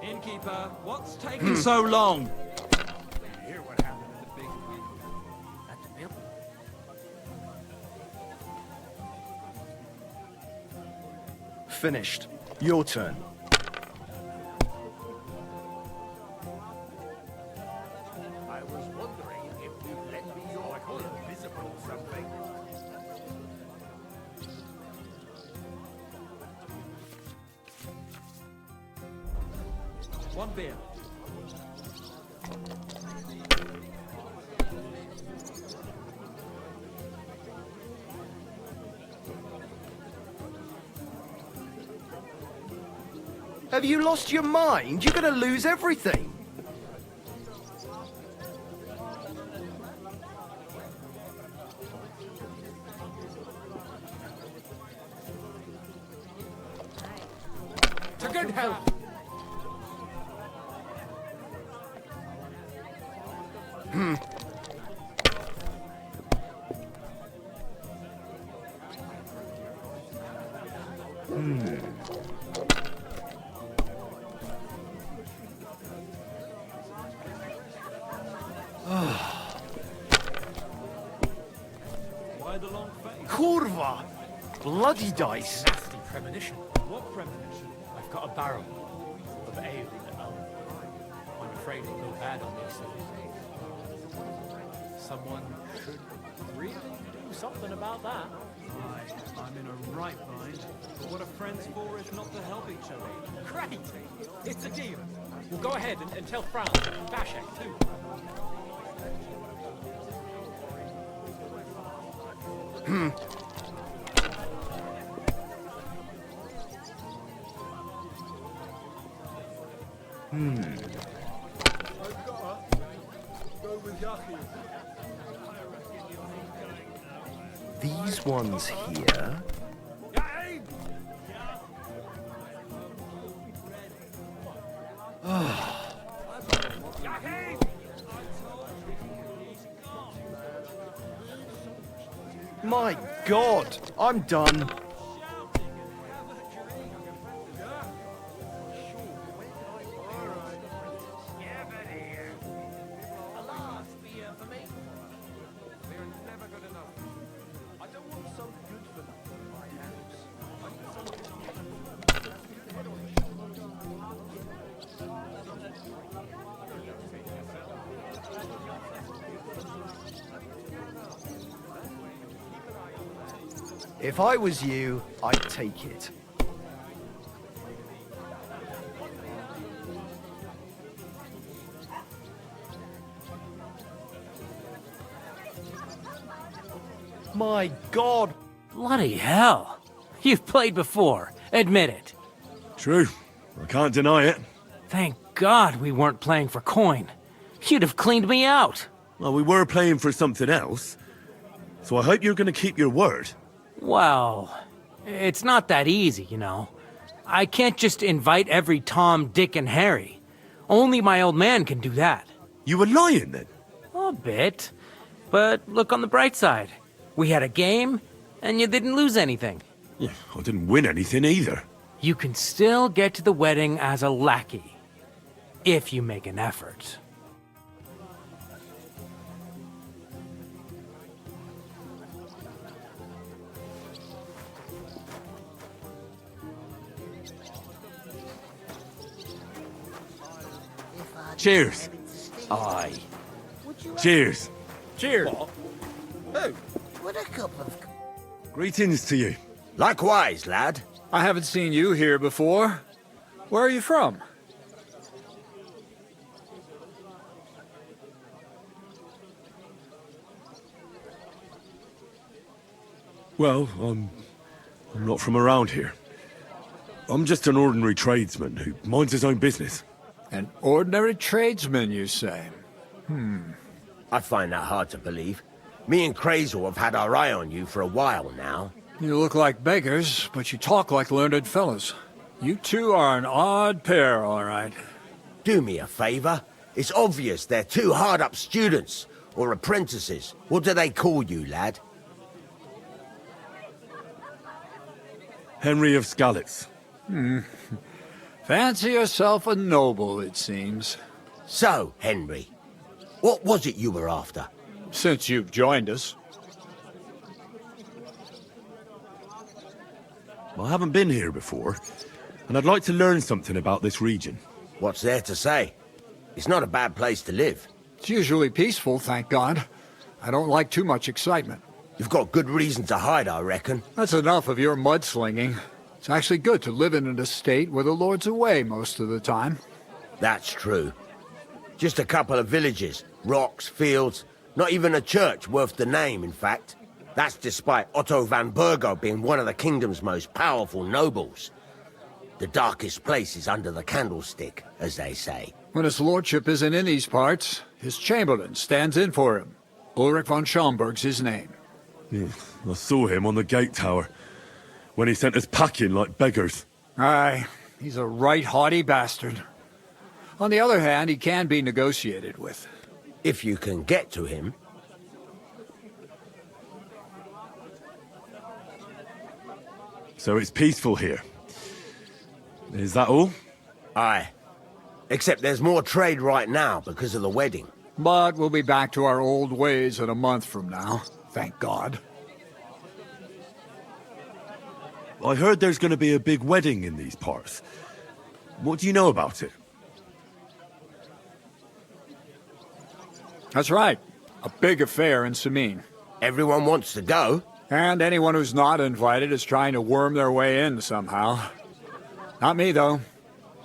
Innkeeper, what's taking so long? Hear what happened at the big win? At the mill. Finished. Your turn. I was wondering if you'd lend me your invisible something. One beer. Have you lost your mind? You're gonna lose everything. To good health. Why the long face? Kurva! Bloody dice. Nasty premonition. What premonition? I've got a barrel of ale in the oven. I'm afraid it'll go bad on me soon. Someone should really do something about that. I'm in a right bind. But what are friends for if not to help each other? Great! It's a deal. We'll go ahead and tell Franz and Bashek too. These ones here. My God, I'm done. If I was you, I'd take it. My God! Bloody hell. You've played before. Admit it. True. I can't deny it. Thank God we weren't playing for coin. You'd have cleaned me out. Well, we were playing for something else. So I hope you're going to keep your word. Well, it's not that easy, you know. I can't just invite every Tom, Dick, and Harry. Only my old man can do that. You were lying then? A bit. But look on the bright side. We had a game, and you didn't lose anything. Yeah, I didn't win anything either. You can still get to the wedding as a lackey. If you make an effort. Cheers. Aye. Cheers. Cheers. What a cup of... Greetings to you. Likewise, lad. I haven't seen you here before. Where are you from? Well, I'm not from around here. I'm just an ordinary tradesman who minds his own business. An ordinary tradesman, you say? I find that hard to believe. Me and Crazel have had our eye on you for a while now. You look like beggars, but you talk like learned fellows. You two are an odd pair, all right. Do me a favor. It's obvious they're two hard-up students, or apprentices. What do they call you, lad? Henry of Skalitz. Fancy yourself a noble, it seems. So, Henry, what was it you were after? Since you've joined us. I haven't been here before, and I'd like to learn something about this region. What's there to say? It's not a bad place to live. It's usually peaceful, thank God. I don't like too much excitement. You've got good reason to hide, I reckon. That's enough of your mudslinging. It's actually good to live in an estate where the Lord's away most of the time. That's true. Just a couple of villages, rocks, fields, not even a church worth the name, in fact. That's despite Otto van Burgo being one of the kingdom's most powerful nobles. The darkest place is under the candlestick, as they say. When his lordship isn't in these parts, his chamberlain stands in for him. Ulrich von Schaumburg's his name. Yeah, I saw him on the gate tower when he sent us packing like beggars. Aye, he's a right haughty bastard. On the other hand, he can be negotiated with. If you can get to him. So it's peaceful here. Is that all? Aye. Except there's more trade right now because of the wedding. But we'll be back to our old ways in a month from now. Thank God. I heard there's going to be a big wedding in these parts. What do you know about it? That's right. A big affair in Sameen. Everyone wants to go. And anyone who's not invited is trying to worm their way in somehow. Not me, though.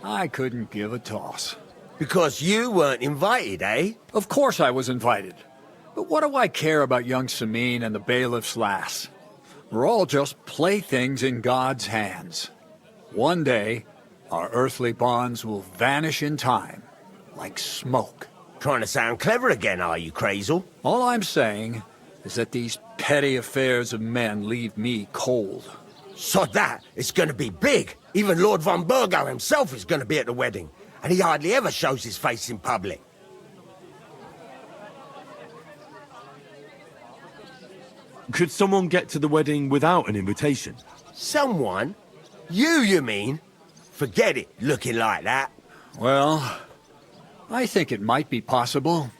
I couldn't give a toss. Because you weren't invited, eh? Of course I was invited. But what do I care about young Sameen and the bailiff's lass? We're all just playthings in God's hands. One day, our earthly bonds will vanish in time, like smoke. Trying to sound clever again, are you, Crazel? All I'm saying is that these petty affairs of men leave me cold. Sod that, it's gonna be big. Even Lord von Burgo himself is gonna be at the wedding, and he hardly ever shows his face in public. Could someone get to the wedding without an invitation? Someone? You mean? Forget it, looking like that. Well, I think it might be possible,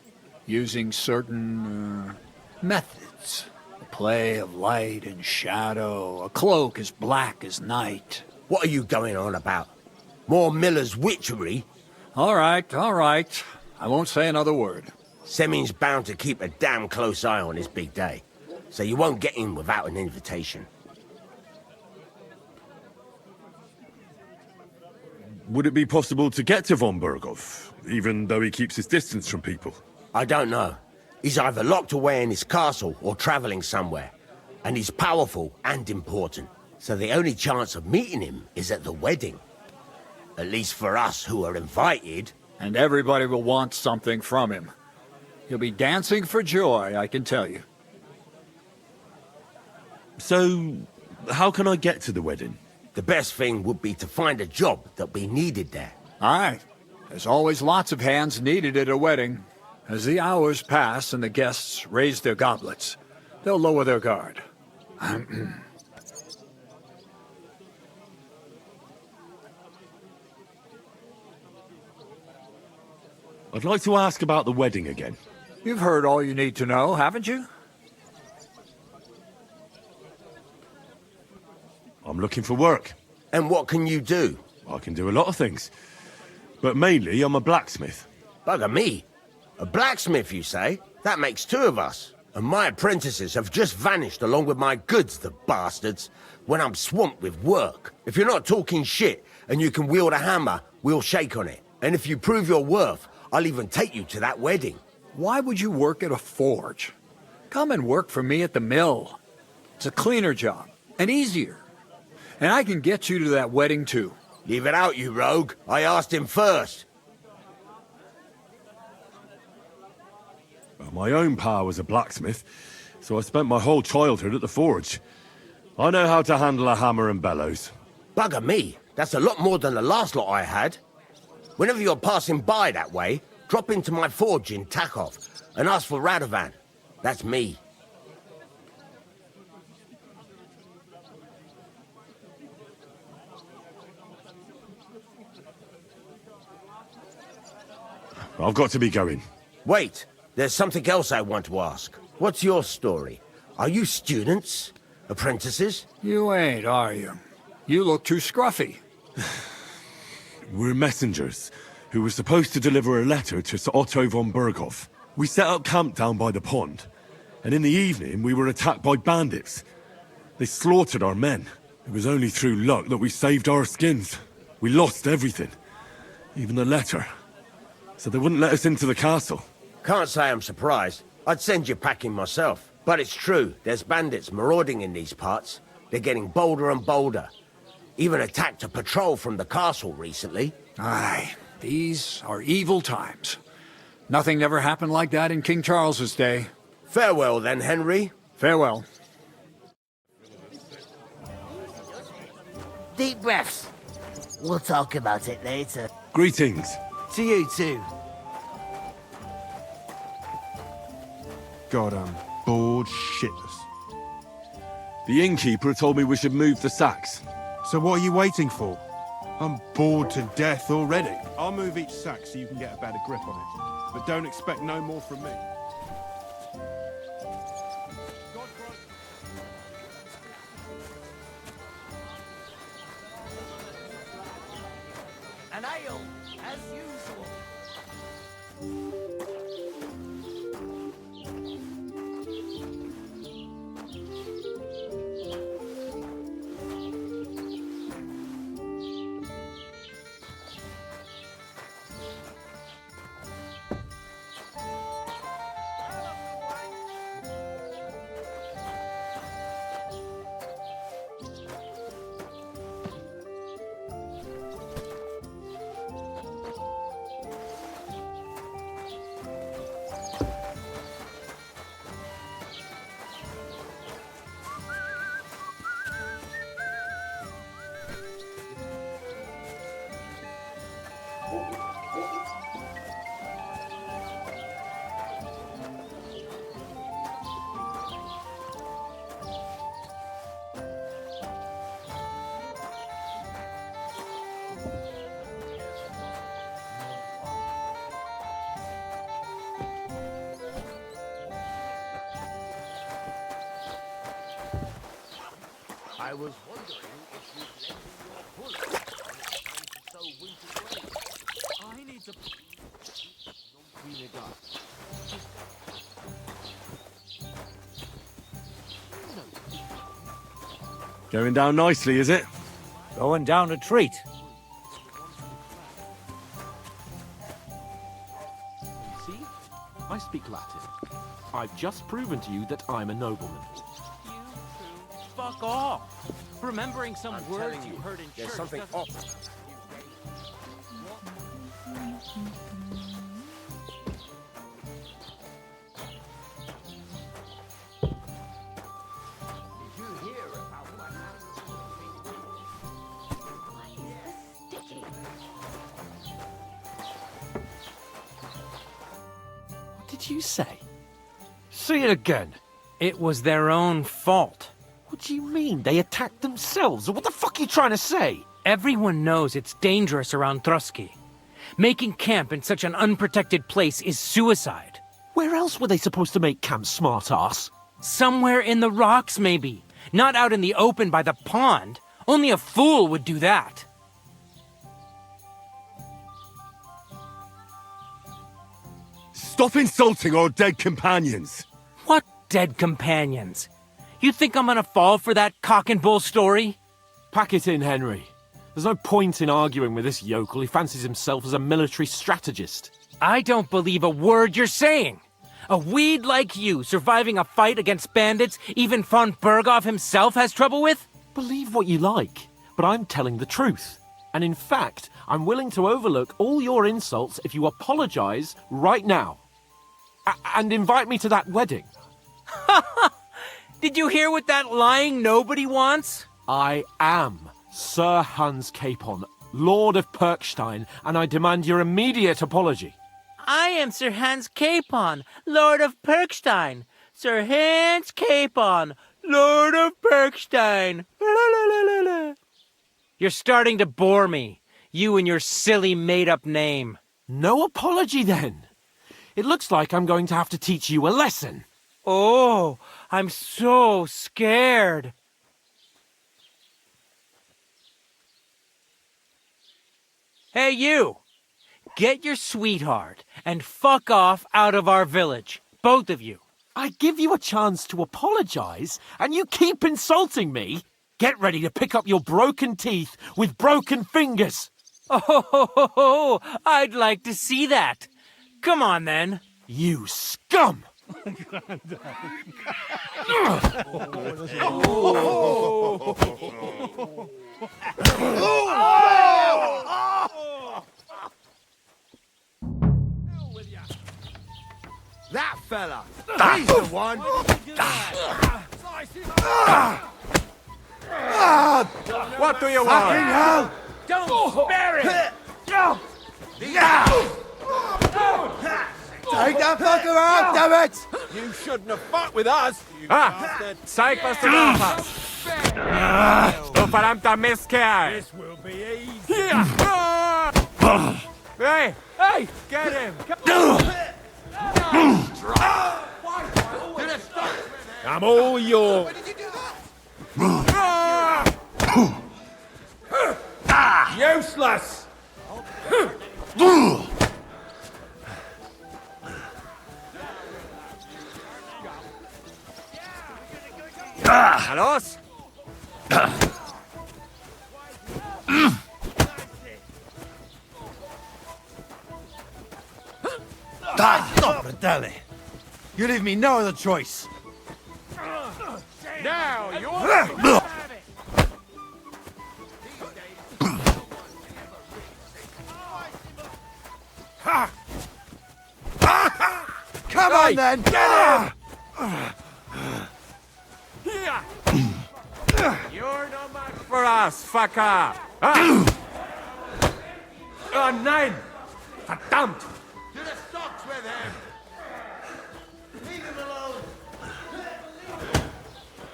using certain methods. A play of light and shadow, a cloak as black as night. What are you going on about? More Miller's witchery? All right, all right. I won't say another word. Semin's bound to keep a damn close eye on his big day, so you won't get in without an invitation. Would it be possible to get to von Berghoff, even though he keeps his distance from people? I don't know. He's either locked away in his castle or traveling somewhere. And he's powerful and important. So the only chance of meeting him is at the wedding. At least for us who are invited. And everybody will want something from him. He'll be dancing for joy, I can tell you. So, how can I get to the wedding? The best thing would be to find a job that'll be needed there. Aye. There's always lots of hands needed at a wedding. As the hours pass and the guests raise their goblets, they'll lower their guard. I'd like to ask about the wedding again. You've heard all you need to know, haven't you? I'm looking for work. And what can you do? I can do a lot of things. But mainly, I'm a blacksmith. Bugger me. A blacksmith, you say? That makes two of us. And my apprentices have just vanished along with my goods, the bastards, when I'm swamped with work. If you're not talking shit and you can wield a hammer, we'll shake on it. And if you prove your worth, I'll even take you to that wedding. Why would you work at a forge? Come and work for me at the mill. It's a cleaner job, and easier. And I can get you to that wedding, too. Leave it out, you rogue. I asked him first. Well, my own pa was a blacksmith, so I spent my whole childhood at the forge. I know how to handle a hammer and bellows. Bugger me. That's a lot more than the last lot I had. Whenever you're passing by that way, drop into my forge in Takov and ask for Radovan. That's me. I've got to be going. Wait, there's something else I want to ask. What's your story? Are you students? Apprentices? You ain't, are you? You look too scruffy. We're messengers who were supposed to deliver a letter to Sir Otto von Berghoff. We set up camp down by the pond, and in the evening we were attacked by bandits. They slaughtered our men. It was only through luck that we saved our skins. We lost everything, even the letter. So they wouldn't let us into the castle. Can't say I'm surprised. I'd send you packing myself. But it's true, there's bandits marauding in these parts. They're getting bolder and bolder. Even attacked a patrol from the castle recently. Aye, these are evil times. Nothing ever happened like that in King Charles's day. Farewell then, Henry. Farewell. Deep breaths. We'll talk about it later. Greetings. To you too. God, I'm bored shitless. The innkeeper told me we should move the sacks. So what are you waiting for? I'm bored to death already. I'll move each sack so you can get a better grip on it. But don't expect no more from me. An ale, as usual. I was wondering if you'd lend me your bullet when it's time to sow winter grain. I need to clean it up. Going down nicely, is it? Going down a treat. See? I speak Latin. I've just proven to you that I'm a nobleman. Fuck off! Remembering some words you heard in There's church something doesn't- off. What did you say? Say it again. It was their own fault. What do you mean? They attacked themselves? What the fuck are you trying to say? Everyone knows it's dangerous around Trotsky. Making camp in such an unprotected place is suicide. Where else were they supposed to make camp, smart-ass? Somewhere in the rocks, maybe. Not out in the open by the pond. Only a fool would do that. Stop insulting our dead companions! What dead companions? You think I'm gonna fall for that cock and bull story? Pack it in, Henry. There's no point in arguing with this yokel. He fancies himself as a military strategist. I don't believe a word you're saying. A weed like you surviving a fight against bandits even von Berghoff himself has trouble with? Believe what you like, but I'm telling the truth. And in fact, I'm willing to overlook all your insults if you apologize right now. And invite me to that wedding. Did you hear what that lying nobody wants? I am Sir Hans Capon, Lord of Perkstein, and I demand your immediate apology. I am Sir Hans Capon, Lord of Perkstein. Sir Hans Capon, Lord of Perkstein. You're starting to bore me. You and your silly made-up name. No apology, then. It looks like I'm going to have to teach you a lesson. Oh, I'm so scared. Hey, you! Get your sweetheart and fuck off out of our village. Both of you. I give you a chance to apologize, and you keep insulting me? Get ready to pick up your broken teeth with broken fingers. Oh, I'd like to see that. Come on, then. You scum! That fella! He's the one! What do you Fucking want? hell! Don't spare him! Take that fucker out, damn it! You shouldn't have fought with us! Zeig, was du drauf hast. Du verdammter Mistkerl! This will be easy. Hier! Hey! Hey! Get him! I'm all yours! Useless! Na los! Stop, Fratelli! You leave me no other choice! Now you're... Come on then! Get him! You're no match for us, fucker! Oh nein! Verdammt! To the stocks with him! Leave him alone!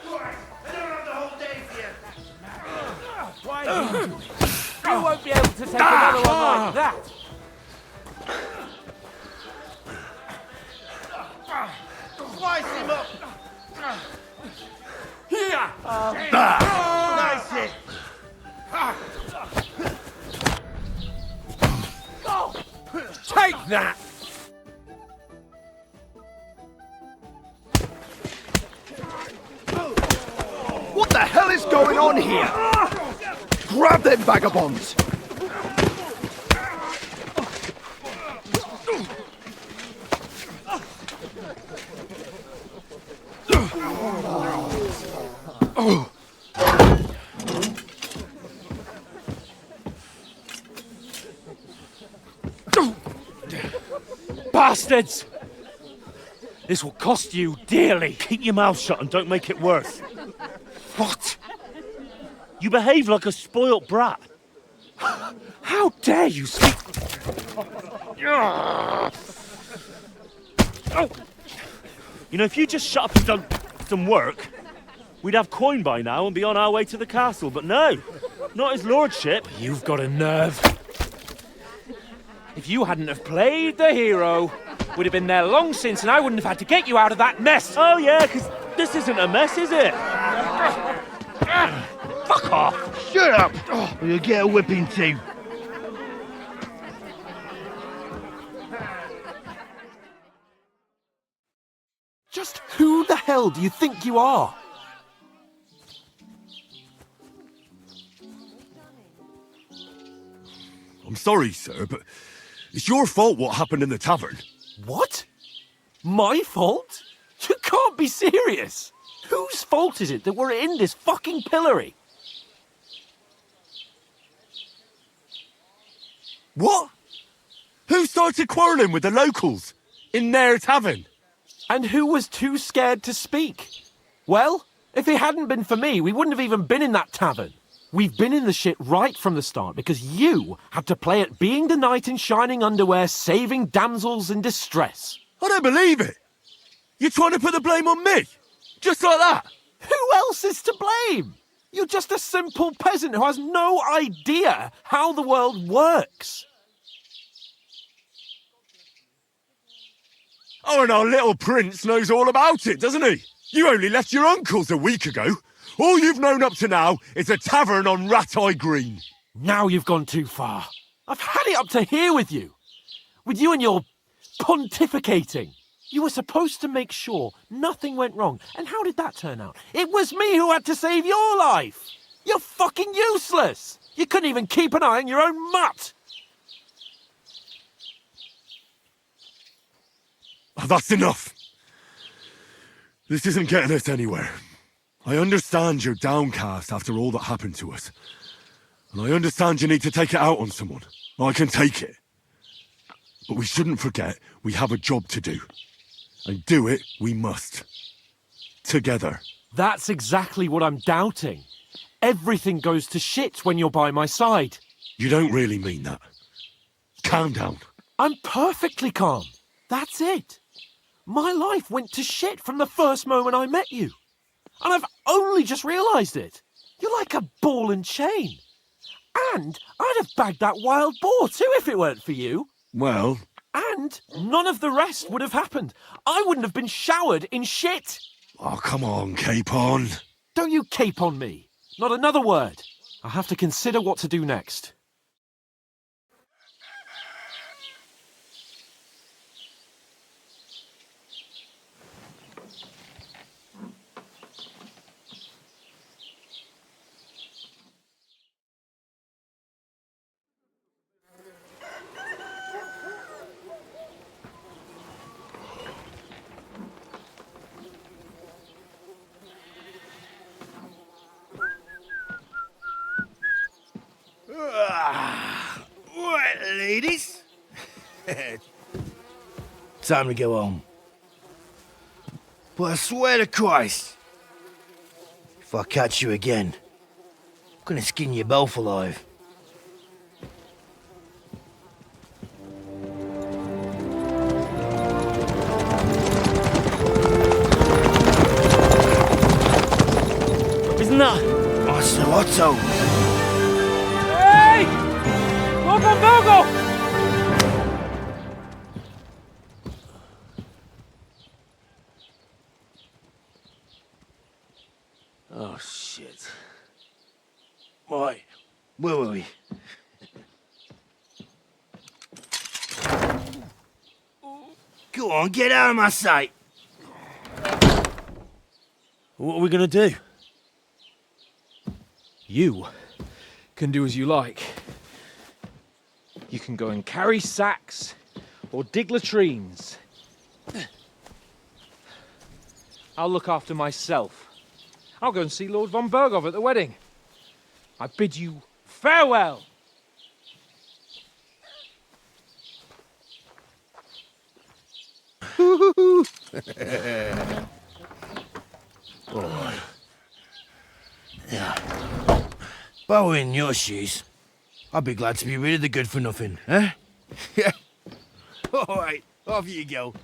I don't have the whole day for you! Why do you do this? You won't be able to take another one like that. Slice him up! Here! Nice hit! Take that! What the hell is going on here? Grab them vagabonds! bastards! This will cost you dearly. Keep your mouth shut and don't make it worse. What? You behave like a spoilt brat. How dare you speak? Oh. You know, if you just shut up and done some work, we'd have coin by now and be on our way to the castle. But no, not his lordship. You've got a nerve. If you hadn't have played the hero, we'd have been there long since and I wouldn't have had to get you out of that mess. Oh yeah, because this isn't a mess, is it? Fuck off! Shut up, or you'll get a whipping too. Just who the hell do you think you are? I'm sorry, sir, but it's your fault what happened in the tavern. What? My fault? You can't be serious. Whose fault is it that we're in this fucking pillory? What? Who started quarrelling with the locals in their tavern? And who was too scared to speak? Well, if it hadn't been for me, we wouldn't have even been in that tavern. We've been in the shit right from the start because you had to play at being the knight in shining underwear, saving damsels in distress. I don't believe it. You're trying to put the blame on me? Just like that? Who else is to blame? You're just a simple peasant who has no idea how the world works. Oh, and our little prince knows all about it, doesn't he? You only left your uncle's a week ago. All you've known up to now is a tavern on Rat-Eye Green. Now you've gone too far. I've had it up to here with you. With you and your pontificating. You were supposed to make sure nothing went wrong. And how did that turn out? It was me who had to save your life. You're fucking useless. You couldn't even keep an eye on your own mutt. Oh, that's enough. This isn't getting us anywhere. I understand you're downcast after all that happened to us. And I understand you need to take it out on someone. I can take it. But we shouldn't forget we have a job to do. And do it we must. Together. That's exactly what I'm doubting. Everything goes to shit when you're by my side. You don't really mean that. Calm down. I'm perfectly calm. That's it. My life went to shit from the first moment I met you. And I've only just realised it. You're like a ball and chain. And I'd have bagged that wild boar too if it weren't for you. Well... And none of the rest would have happened. I wouldn't have been showered in shit. Oh, come on, Capon. Don't you cape on me. Not another word. I have to consider what to do next. Right, ladies. Time to go home. But I swear to Christ, if I catch you again, I'm gonna skin you both alive. Isn't that? Otto. Hey! Lord von Berghoff! Oh, shit. Right, where were we? Go on, get out of my sight. What are we gonna do? You can do as you like. You can go and carry sacks or dig latrines. I'll look after myself. I'll go and see Lord von Berghoff at the wedding. I bid you farewell. Alright. Yeah. If I were in your shoes, I'd be glad to be rid of the good for nothing, eh? Yeah. Alright, off you go.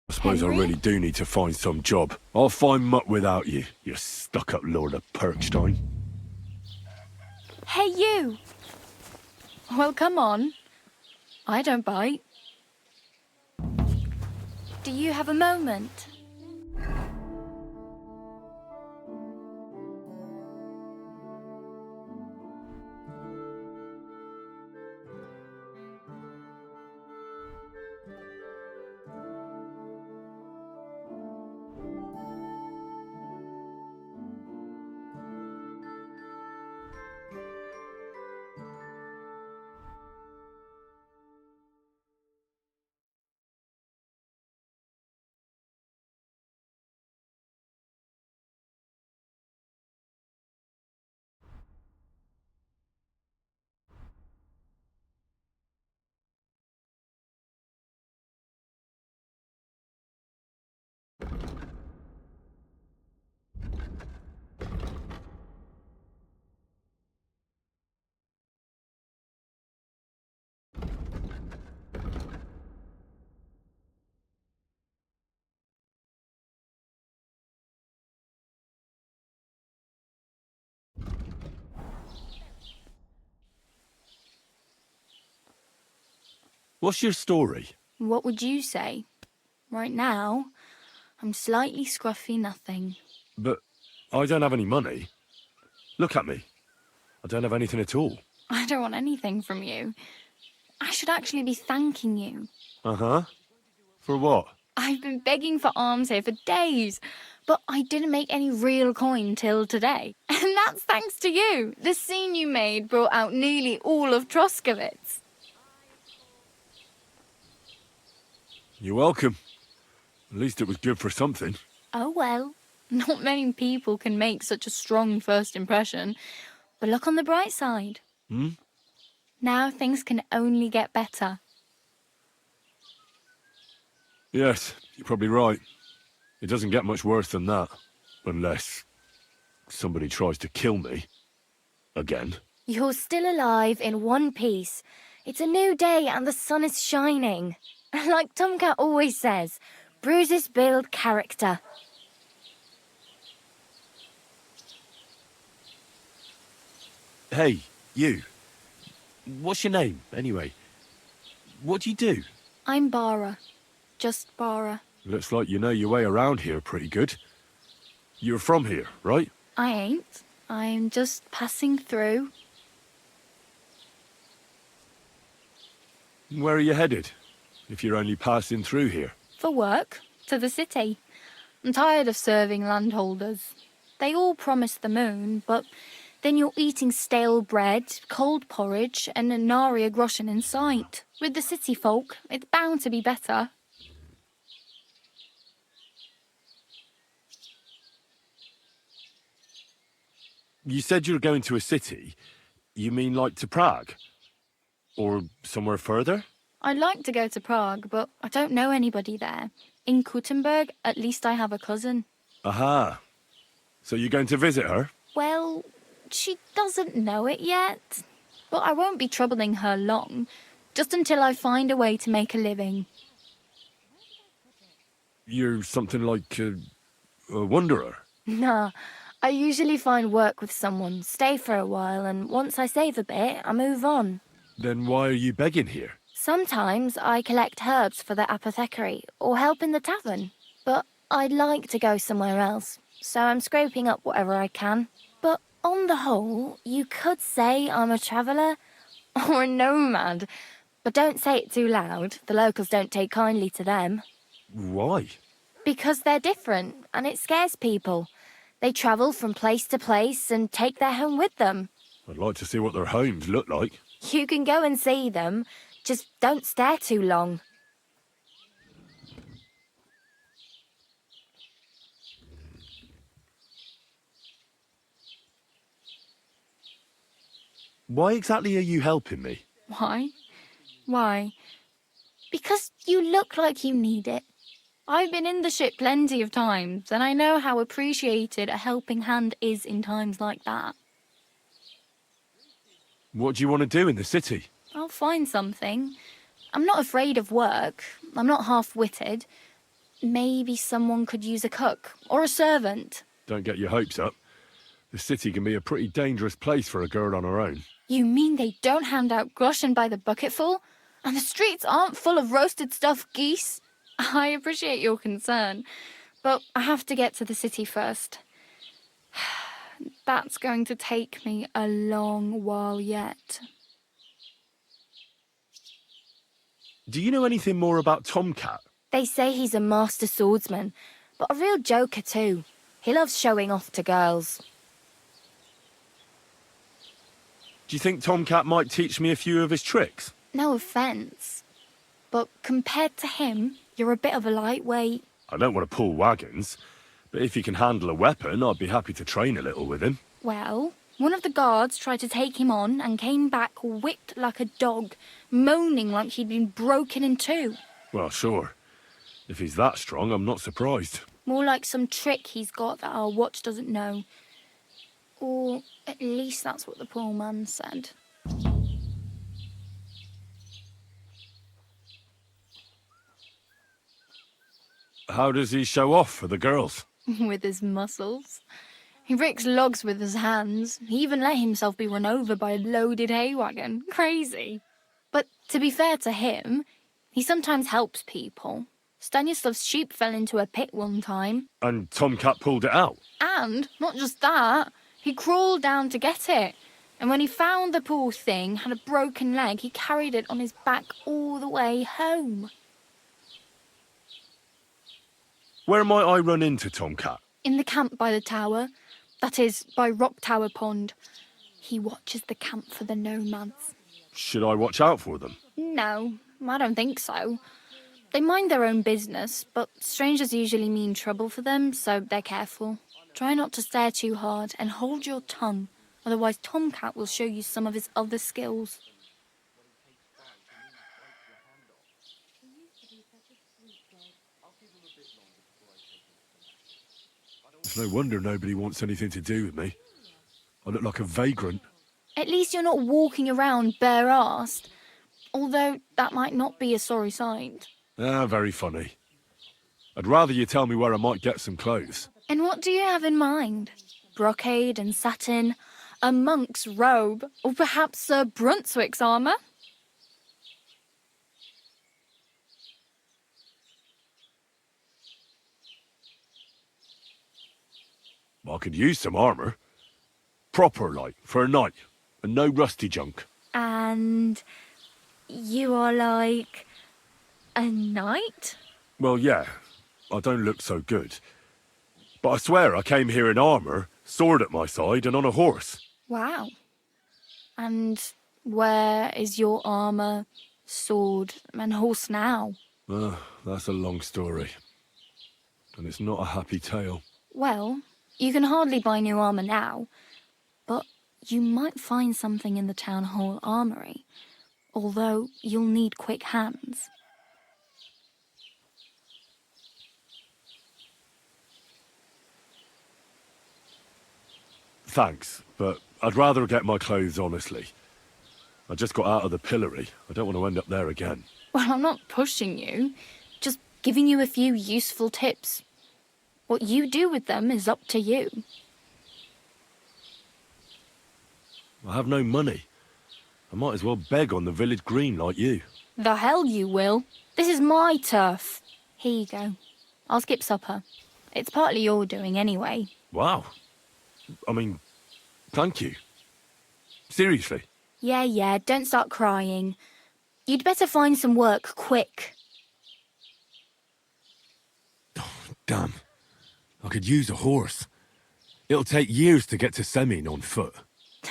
I suppose I really do need to find some job. I'll find mutt without you, you stuck-up Lord of Perkstein. Hey, you! Well, come on. I don't bite. Do you have a moment? What's your story? What would you say? Right now, I'm slightly scruffy nothing. But I don't have any money. Look at me. I don't have anything at all. I don't want anything from you. I should actually be thanking you. Uh-huh. For what? I've been begging for alms here for days, but I didn't make any real coin till today. And that's thanks to you. The scene you made brought out nearly all of Troskowitz. You're welcome. At least it was good for something. Oh well, not many people can make such a strong first impression. But look on the bright side. Hmm? Now things can only get better. Yes, you're probably right. It doesn't get much worse than that. Unless somebody tries to kill me. Again. You're still alive in one piece. It's a new day and the sun is shining. Like Tomcat always says, bruises build character. Hey, you. What's your name, anyway? What do you do? I'm Bara. Just Bara. Looks like you know your way around here pretty good. You're from here, right? I ain't. I'm just passing through. Where are you headed, if you're only passing through here? For work. To the city. I'm tired of serving landholders. They all promise the moon, but then you're eating stale bread, cold porridge, and a nary a groschen in sight. With the city folk, it's bound to be better. You said you were going to a city. You mean like to Prague? Or somewhere further? I'd like to go to Prague, but I don't know anybody there. In Kuttenberg, at least I have a cousin. Aha. So you're going to visit her? Well, she doesn't know it yet. But I won't be troubling her long, just until I find a way to make a living. You're something like a wanderer? Nah, I usually find work with someone, stay for a while, and once I save a bit, I move on. Then why are you begging here? Sometimes I collect herbs for the apothecary, or help in the tavern. But I'd like to go somewhere else, so I'm scraping up whatever I can. But on the whole, you could say I'm a traveller, or a nomad. But don't say it too loud, the locals don't take kindly to them. Why? Because they're different, and it scares people. They travel from place to place and take their home with them. I'd like to see what their homes look like. You can go and see them, just don't stare too long. Why exactly are you helping me? Why? Why? Because you look like you need it. I've been in the ship plenty of times, and I know how appreciated a helping hand is in times like that. What do you want to do in the city? I'll find something. I'm not afraid of work. I'm not half-witted. Maybe someone could use a cook or a servant. Don't get your hopes up. The city can be a pretty dangerous place for a girl on her own. You mean they don't hand out groschen by the bucketful? And the streets aren't full of roasted stuffed geese? I appreciate your concern, but I have to get to the city first. That's going to take me a long while yet. Do you know anything more about Tomcat? They say he's a master swordsman, but a real joker too. He loves showing off to girls. Do you think Tomcat might teach me a few of his tricks? No offence, but compared to him, you're a bit of a lightweight. I don't want to pull wagons, but if he can handle a weapon, I'd be happy to train a little with him. Well, one of the guards tried to take him on and came back whipped like a dog, moaning like he'd been broken in two. Well, sure. If he's that strong, I'm not surprised. More like some trick he's got that our watch doesn't know. Or at least that's what the poor man said. How does he show off for the girls? With his muscles. He breaks logs with his hands. He even let himself be run over by a loaded hay wagon. Crazy. But to be fair to him, he sometimes helps people. Stanislav's sheep fell into a pit one time. And Tomcat pulled it out? And, not just that, he crawled down to get it. And when he found the poor thing had a broken leg, he carried it on his back all the way home. Where might I run into Tomcat? In the camp by the tower. That is, by Rock Tower Pond. He watches the camp for the nomads. Should I watch out for them? No, I don't think so. They mind their own business, but strangers usually mean trouble for them, so they're careful. Try not to stare too hard and hold your tongue, otherwise Tomcat will show you some of his other skills. It's no wonder nobody wants anything to do with me. I look like a vagrant. At least you're not walking around bare-arsed. Although that might not be a sorry sight. Ah, very funny. I'd rather you tell me where I might get some clothes. And what do you have in mind? Brocade and satin, a monk's robe, or perhaps Sir Brunswick's armour? I could use some armour. Proper, like, for a night. And no rusty junk. And you are like a knight? Well, yeah. I don't look so good. But I swear I came here in armour, sword at my side, and on a horse. Wow. And where is your armour, sword, and horse now? That's a long story. And it's not a happy tale. Well, you can hardly buy new armour now, but you might find something in the town hall armoury, although you'll need quick hands. Thanks, but I'd rather get my clothes honestly. I just got out of the pillory. I don't want to end up there again. Well, I'm not pushing you, just giving you a few useful tips. What you do with them is up to you. I have no money. I might as well beg on the village green like you. The hell you will. This is my turf. Here you go. I'll skip supper. It's partly your doing anyway. Wow. I mean, thank you. Seriously. Yeah, don't start crying. You'd better find some work quick. Damn. I could use a horse. It'll take years to get to Semin on foot.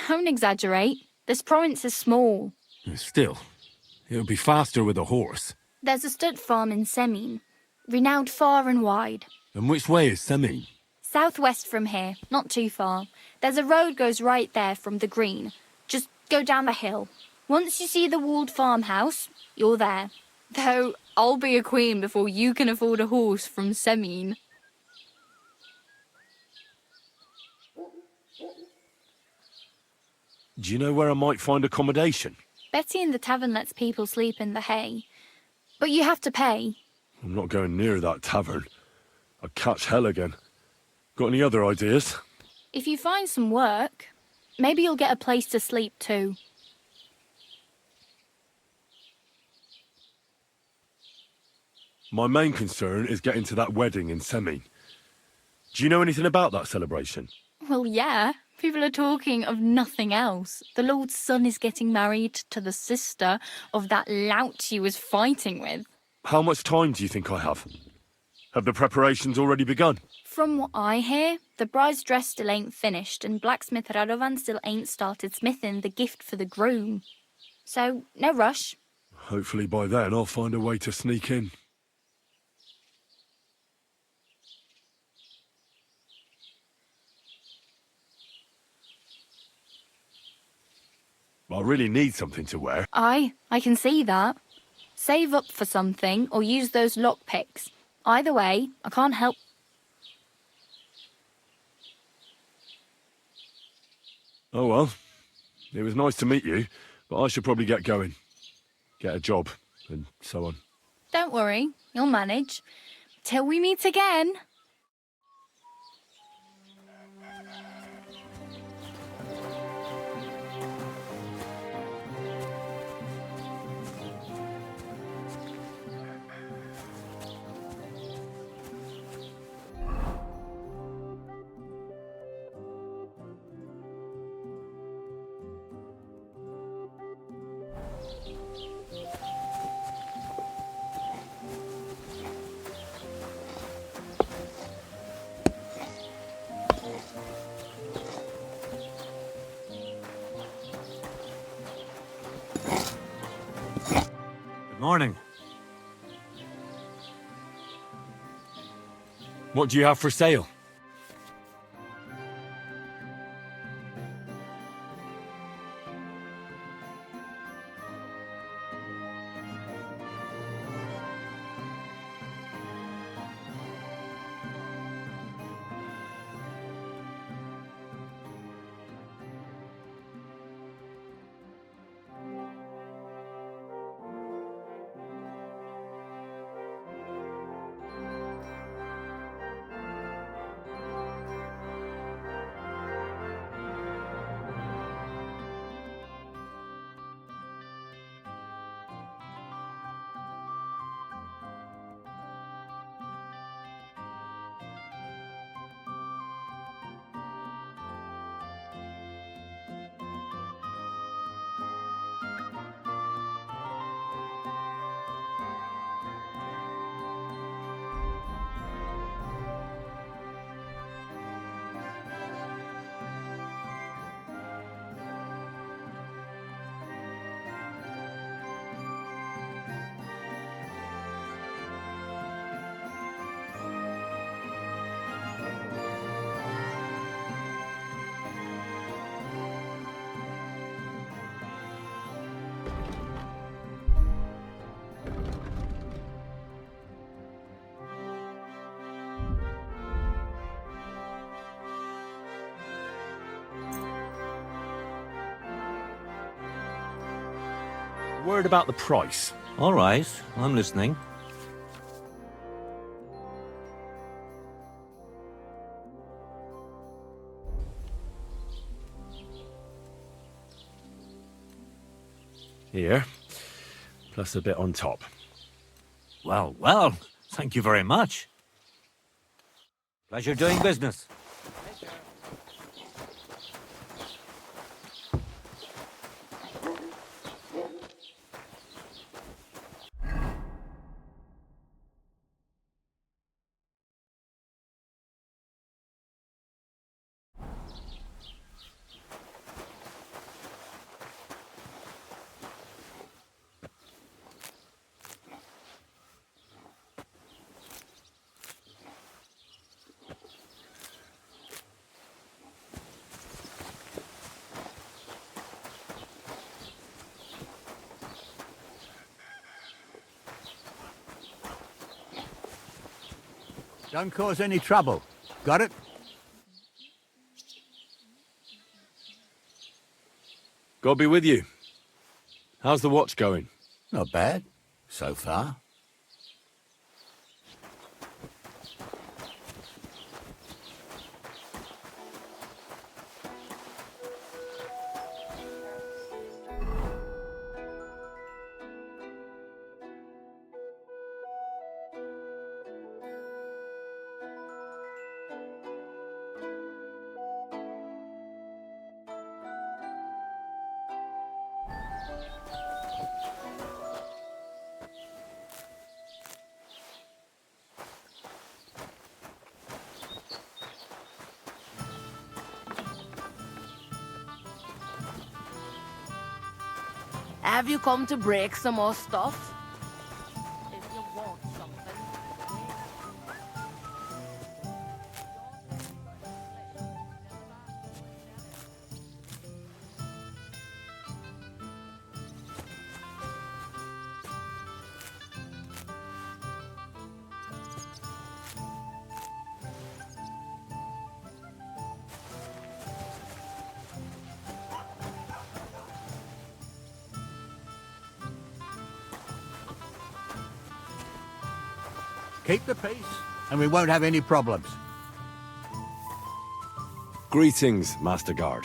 Don't exaggerate. This province is small. Still, it'll be faster with a horse. There's a stud farm in Semin, renowned far and wide. And which way is Semin? Southwest from here, not too far. There's a road goes right there from the green. Just go down the hill. Once you see the walled farmhouse, you're there. Though I'll be a queen before you can afford a horse from Semin. Do you know where I might find accommodation? Betty in the tavern lets people sleep in the hay. But you have to pay. I'm not going near that tavern. I'd catch hell again. Got any other ideas? If you find some work, maybe you'll get a place to sleep too. My main concern is getting to that wedding in Semin. Do you know anything about that celebration? Well, yeah. People are talking of nothing else. The Lord's son is getting married to the sister of that lout you was fighting with. How much time do you think I have? Have the preparations already begun? From what I hear, the bride's dress still ain't finished, and blacksmith Radovan still ain't started smithing the gift for the groom. So, no rush. Hopefully by then I'll find a way to sneak in. I really need something to wear. I can see that. Save up for something or use those lockpicks. Either way, I can't help. Oh well, it was nice to meet you, but I should probably get going. Get a job, and so on. Don't worry, you'll manage. Till we meet again. Morning. What do you have for sale? Word about the price. All right, I'm listening. Here, plus a bit on top. Well, well, thank you very much. Pleasure doing business. Don't cause any trouble. Got it? God be with you. How's the watch going? Not bad, so far. Have you come to break some more stuff? If you want something. Keep the peace, and we won't have any problems. Greetings, Master Guard.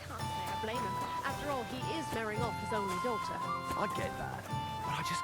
Can't say I blame him. After all, he is marrying off his only daughter. I get that, but I just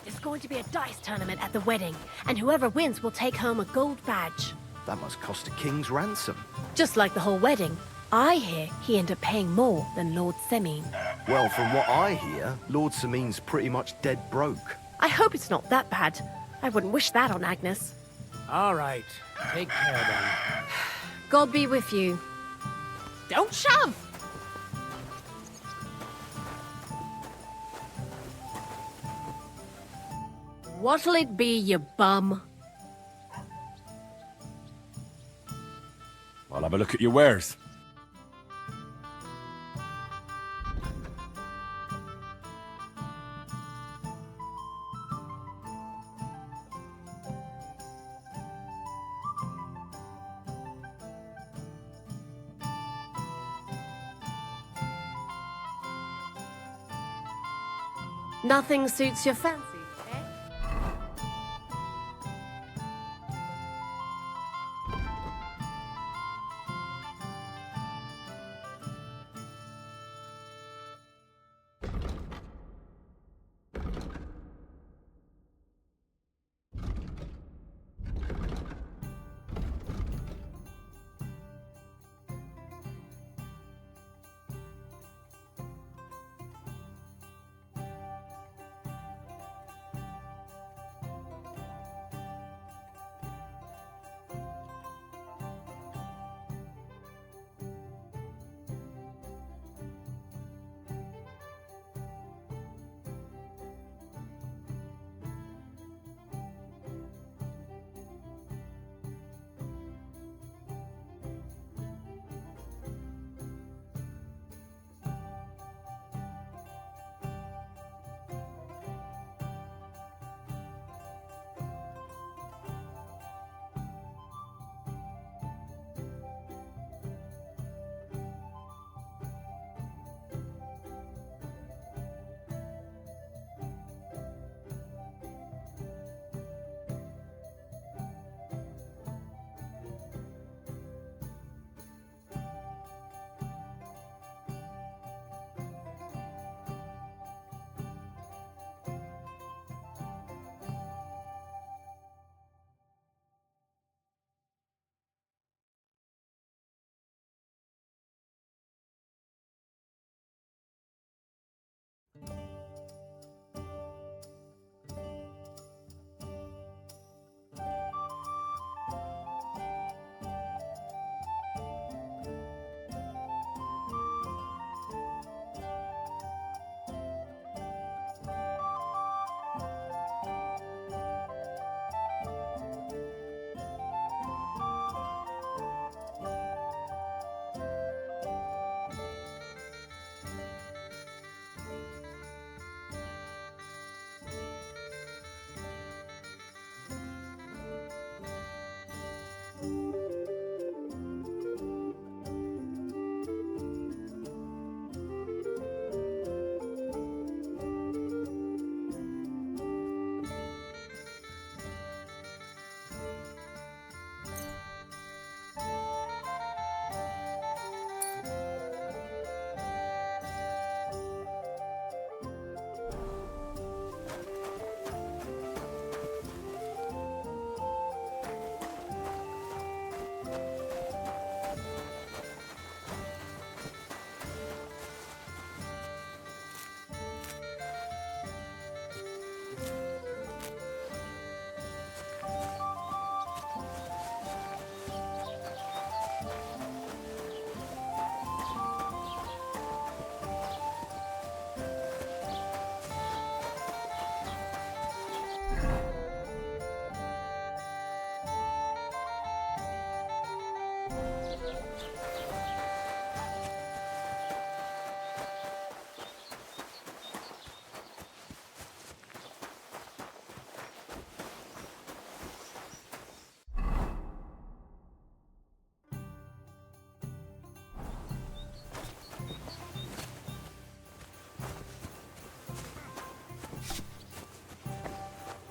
There's going to be a dice tournament at the wedding, and whoever wins will take home a gold badge. That must cost a king's ransom. Just like the whole wedding. I hear he ended up paying more than Lord Semine. Well, from what I hear, Lord Samine's pretty much dead broke. I hope it's not that bad. I wouldn't wish that on Agnes. All right, take care then. God be with you. Don't shove! What'll it be, you bum? I'll have a look at your wares. Nothing suits your fancy, eh?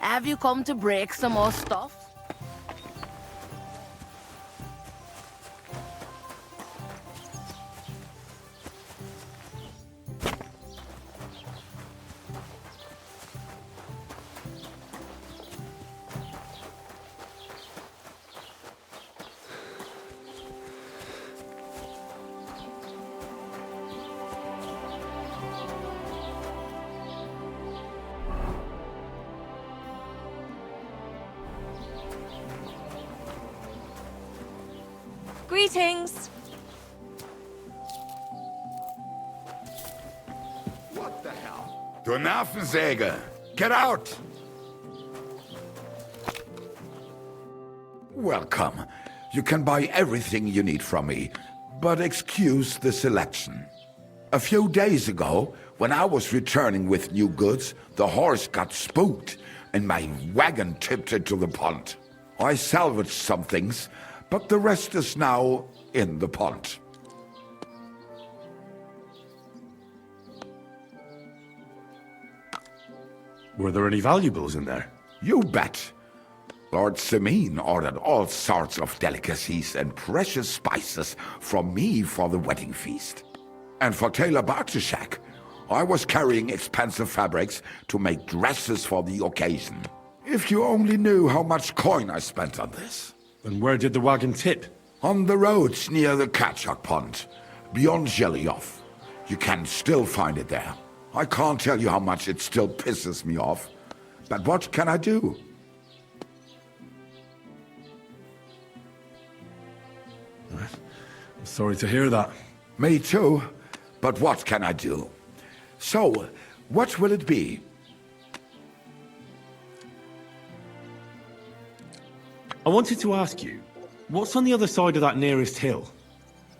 Have you come to break some more stuff? Greetings! What the hell? Du Nervensäge! Get out! Welcome. You can buy everything you need from me, but excuse the selection. A few days ago, when I was returning with new goods, the horse got spooked and my wagon tipped into the pond. I salvaged some things, but the rest is now in the pond. Were there any valuables in there? You bet. Lord Semin ordered all sorts of delicacies and precious spices from me for the wedding feast. And for Taylor Bartishak, I was carrying expensive fabrics to make dresses for the occasion. If you only knew how much coin I spent on this. And where did the wagon tip? On the roads near the Katchak Pond, beyond Jelioff. You can still find it there. I can't tell you how much it still pisses me off. But what can I do? I'm sorry to hear that. Me too. But what can I do? So, what will it be? I wanted to ask you, what's on the other side of that nearest hill?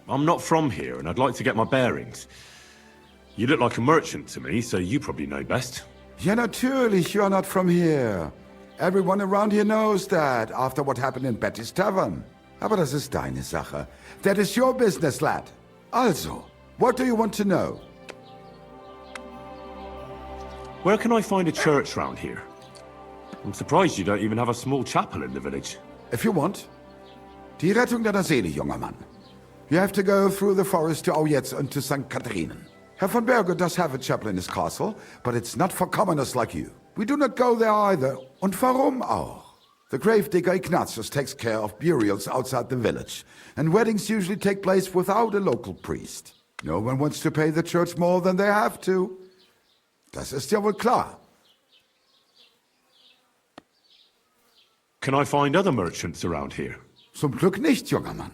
I'm not from here, and I'd like to get my bearings. You look like a merchant to me, so you probably know best. Ja, natürlich, you're not from here. Everyone around here knows that, after what happened in Betty's Tavern. Aber das ist deine Sache. That is your business, lad. Also, what do you want to know? Where can I find a church round here? I'm surprised you don't even have a small chapel in the village. If you want. Die Rettung deiner Seele, junger Mann. You have to go through the forest to Aujetz and to St. Catharinen. Herr von Berge does have a chapel in his castle, but it's not for commoners like you. We do not go there either. Und warum auch? The gravedigger Ignatius takes care of burials outside the village, and weddings usually take place without a local priest. No one wants to pay the church more than they have to. Das ist ja wohl klar. Can I find other merchants around here? Zum Glück nicht, junger Mann.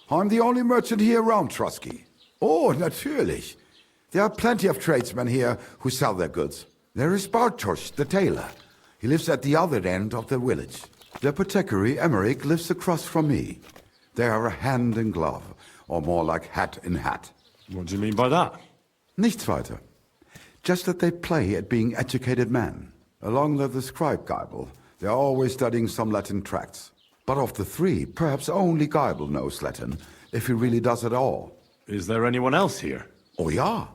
I'm the only merchant here around Trusky. Oh, natürlich. There are plenty of tradesmen here who sell their goods. There is Bartosz, the tailor. He lives at the other end of the village. The apothecary, Emmerich, lives across from me. They are hand in glove, or more like hat in hat. What do you mean by that? Nichts weiter. Just that they play at being educated men. Along with the scribe Geibel, they are always studying some Latin tracts. But of the three, perhaps only Geibel knows Latin, if he really does at all. Is there anyone else here? Oh, ja.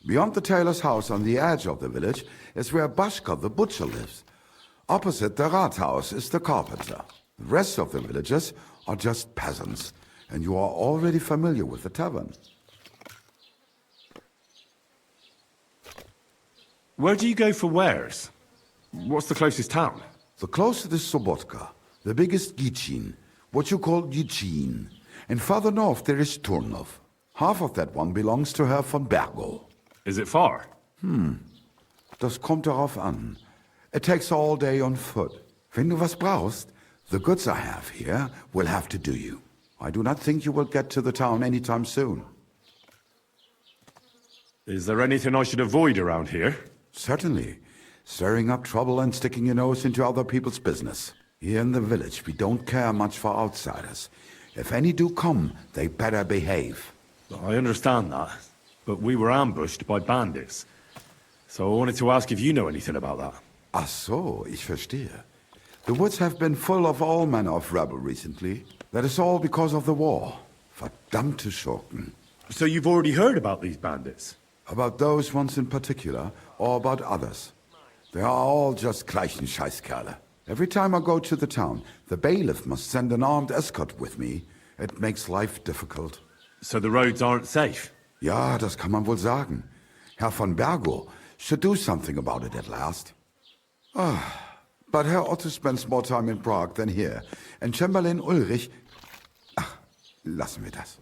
Beyond the tailor's house on the edge of the village is where Bashka the butcher lives. Opposite the Rathaus is the carpenter. The rest of the villagers are just peasants, and you are already familiar with the tavern. Where do you go for wares? What's the closest town? The closest is Sobotka, the biggest Gichin, what you call Gichin. And farther north there is Turnov. Half of that one belongs to Herr von Bergo. Is it far? Das kommt darauf an. It takes all day on foot. Wenn du was brauchst, the goods I have here will have to do you. I do not think you will get to the town anytime soon. Is there anything I should avoid around here? Certainly. Stirring up trouble and sticking your nose into other people's business. Here in the village, we don't care much for outsiders. If any do come, they better behave. I understand that, but we were ambushed by bandits. So I wanted to ask if you know anything about that. Ach so, ich verstehe. The woods have been full of all manner of rebel recently. That is all because of the war. Verdammte Schurken. So you've already heard about these bandits? About those ones in particular, or about others? They are all just gleichen Scheißkerle. Every time I go to the town, the bailiff must send an armed escort with me. It makes life difficult. So the roads aren't safe? Ja, das kann man wohl sagen. Herr von Bergo should do something about it at last. But Herr Otto spends more time in Prague than here. And Chamberlain Ulrich... Ach, lassen wir das.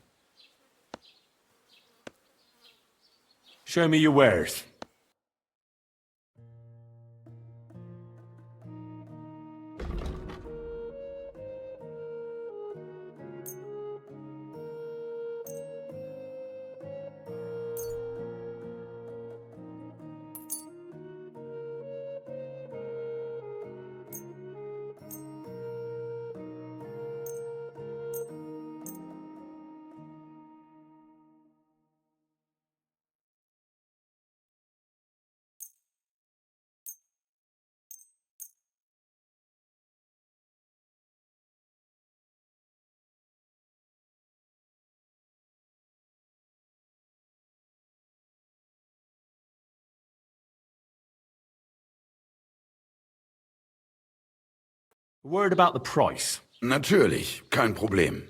Show me your wares. A word about the price. Natürlich, kein Problem.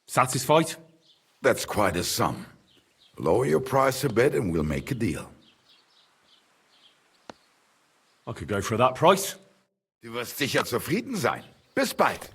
Satisfied? That's quite a sum. Lower your price a bit and we'll make a deal. I could go for that price. Du wirst sicher zufrieden sein. Bis bald.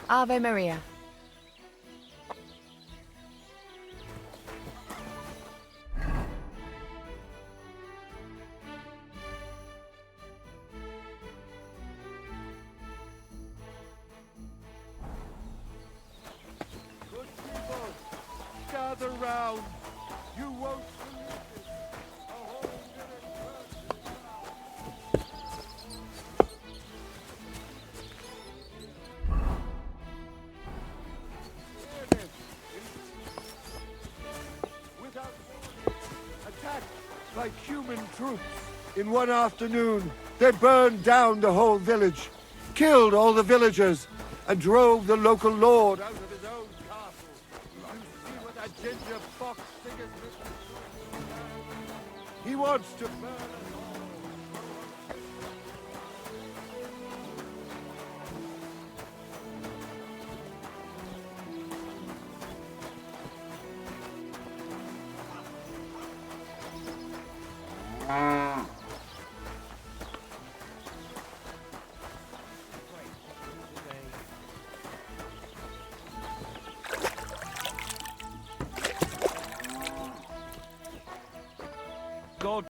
Ave Maria. Good people, gather round. You won't believe it. A whole village burns to the ground. Hear this. Without warning, attacked by human troops. In one afternoon, they burned down the whole village, killed all the villagers, and drove the local lord out of his own castle. You see what that ginger fox figure's written? He wants to burn us all. God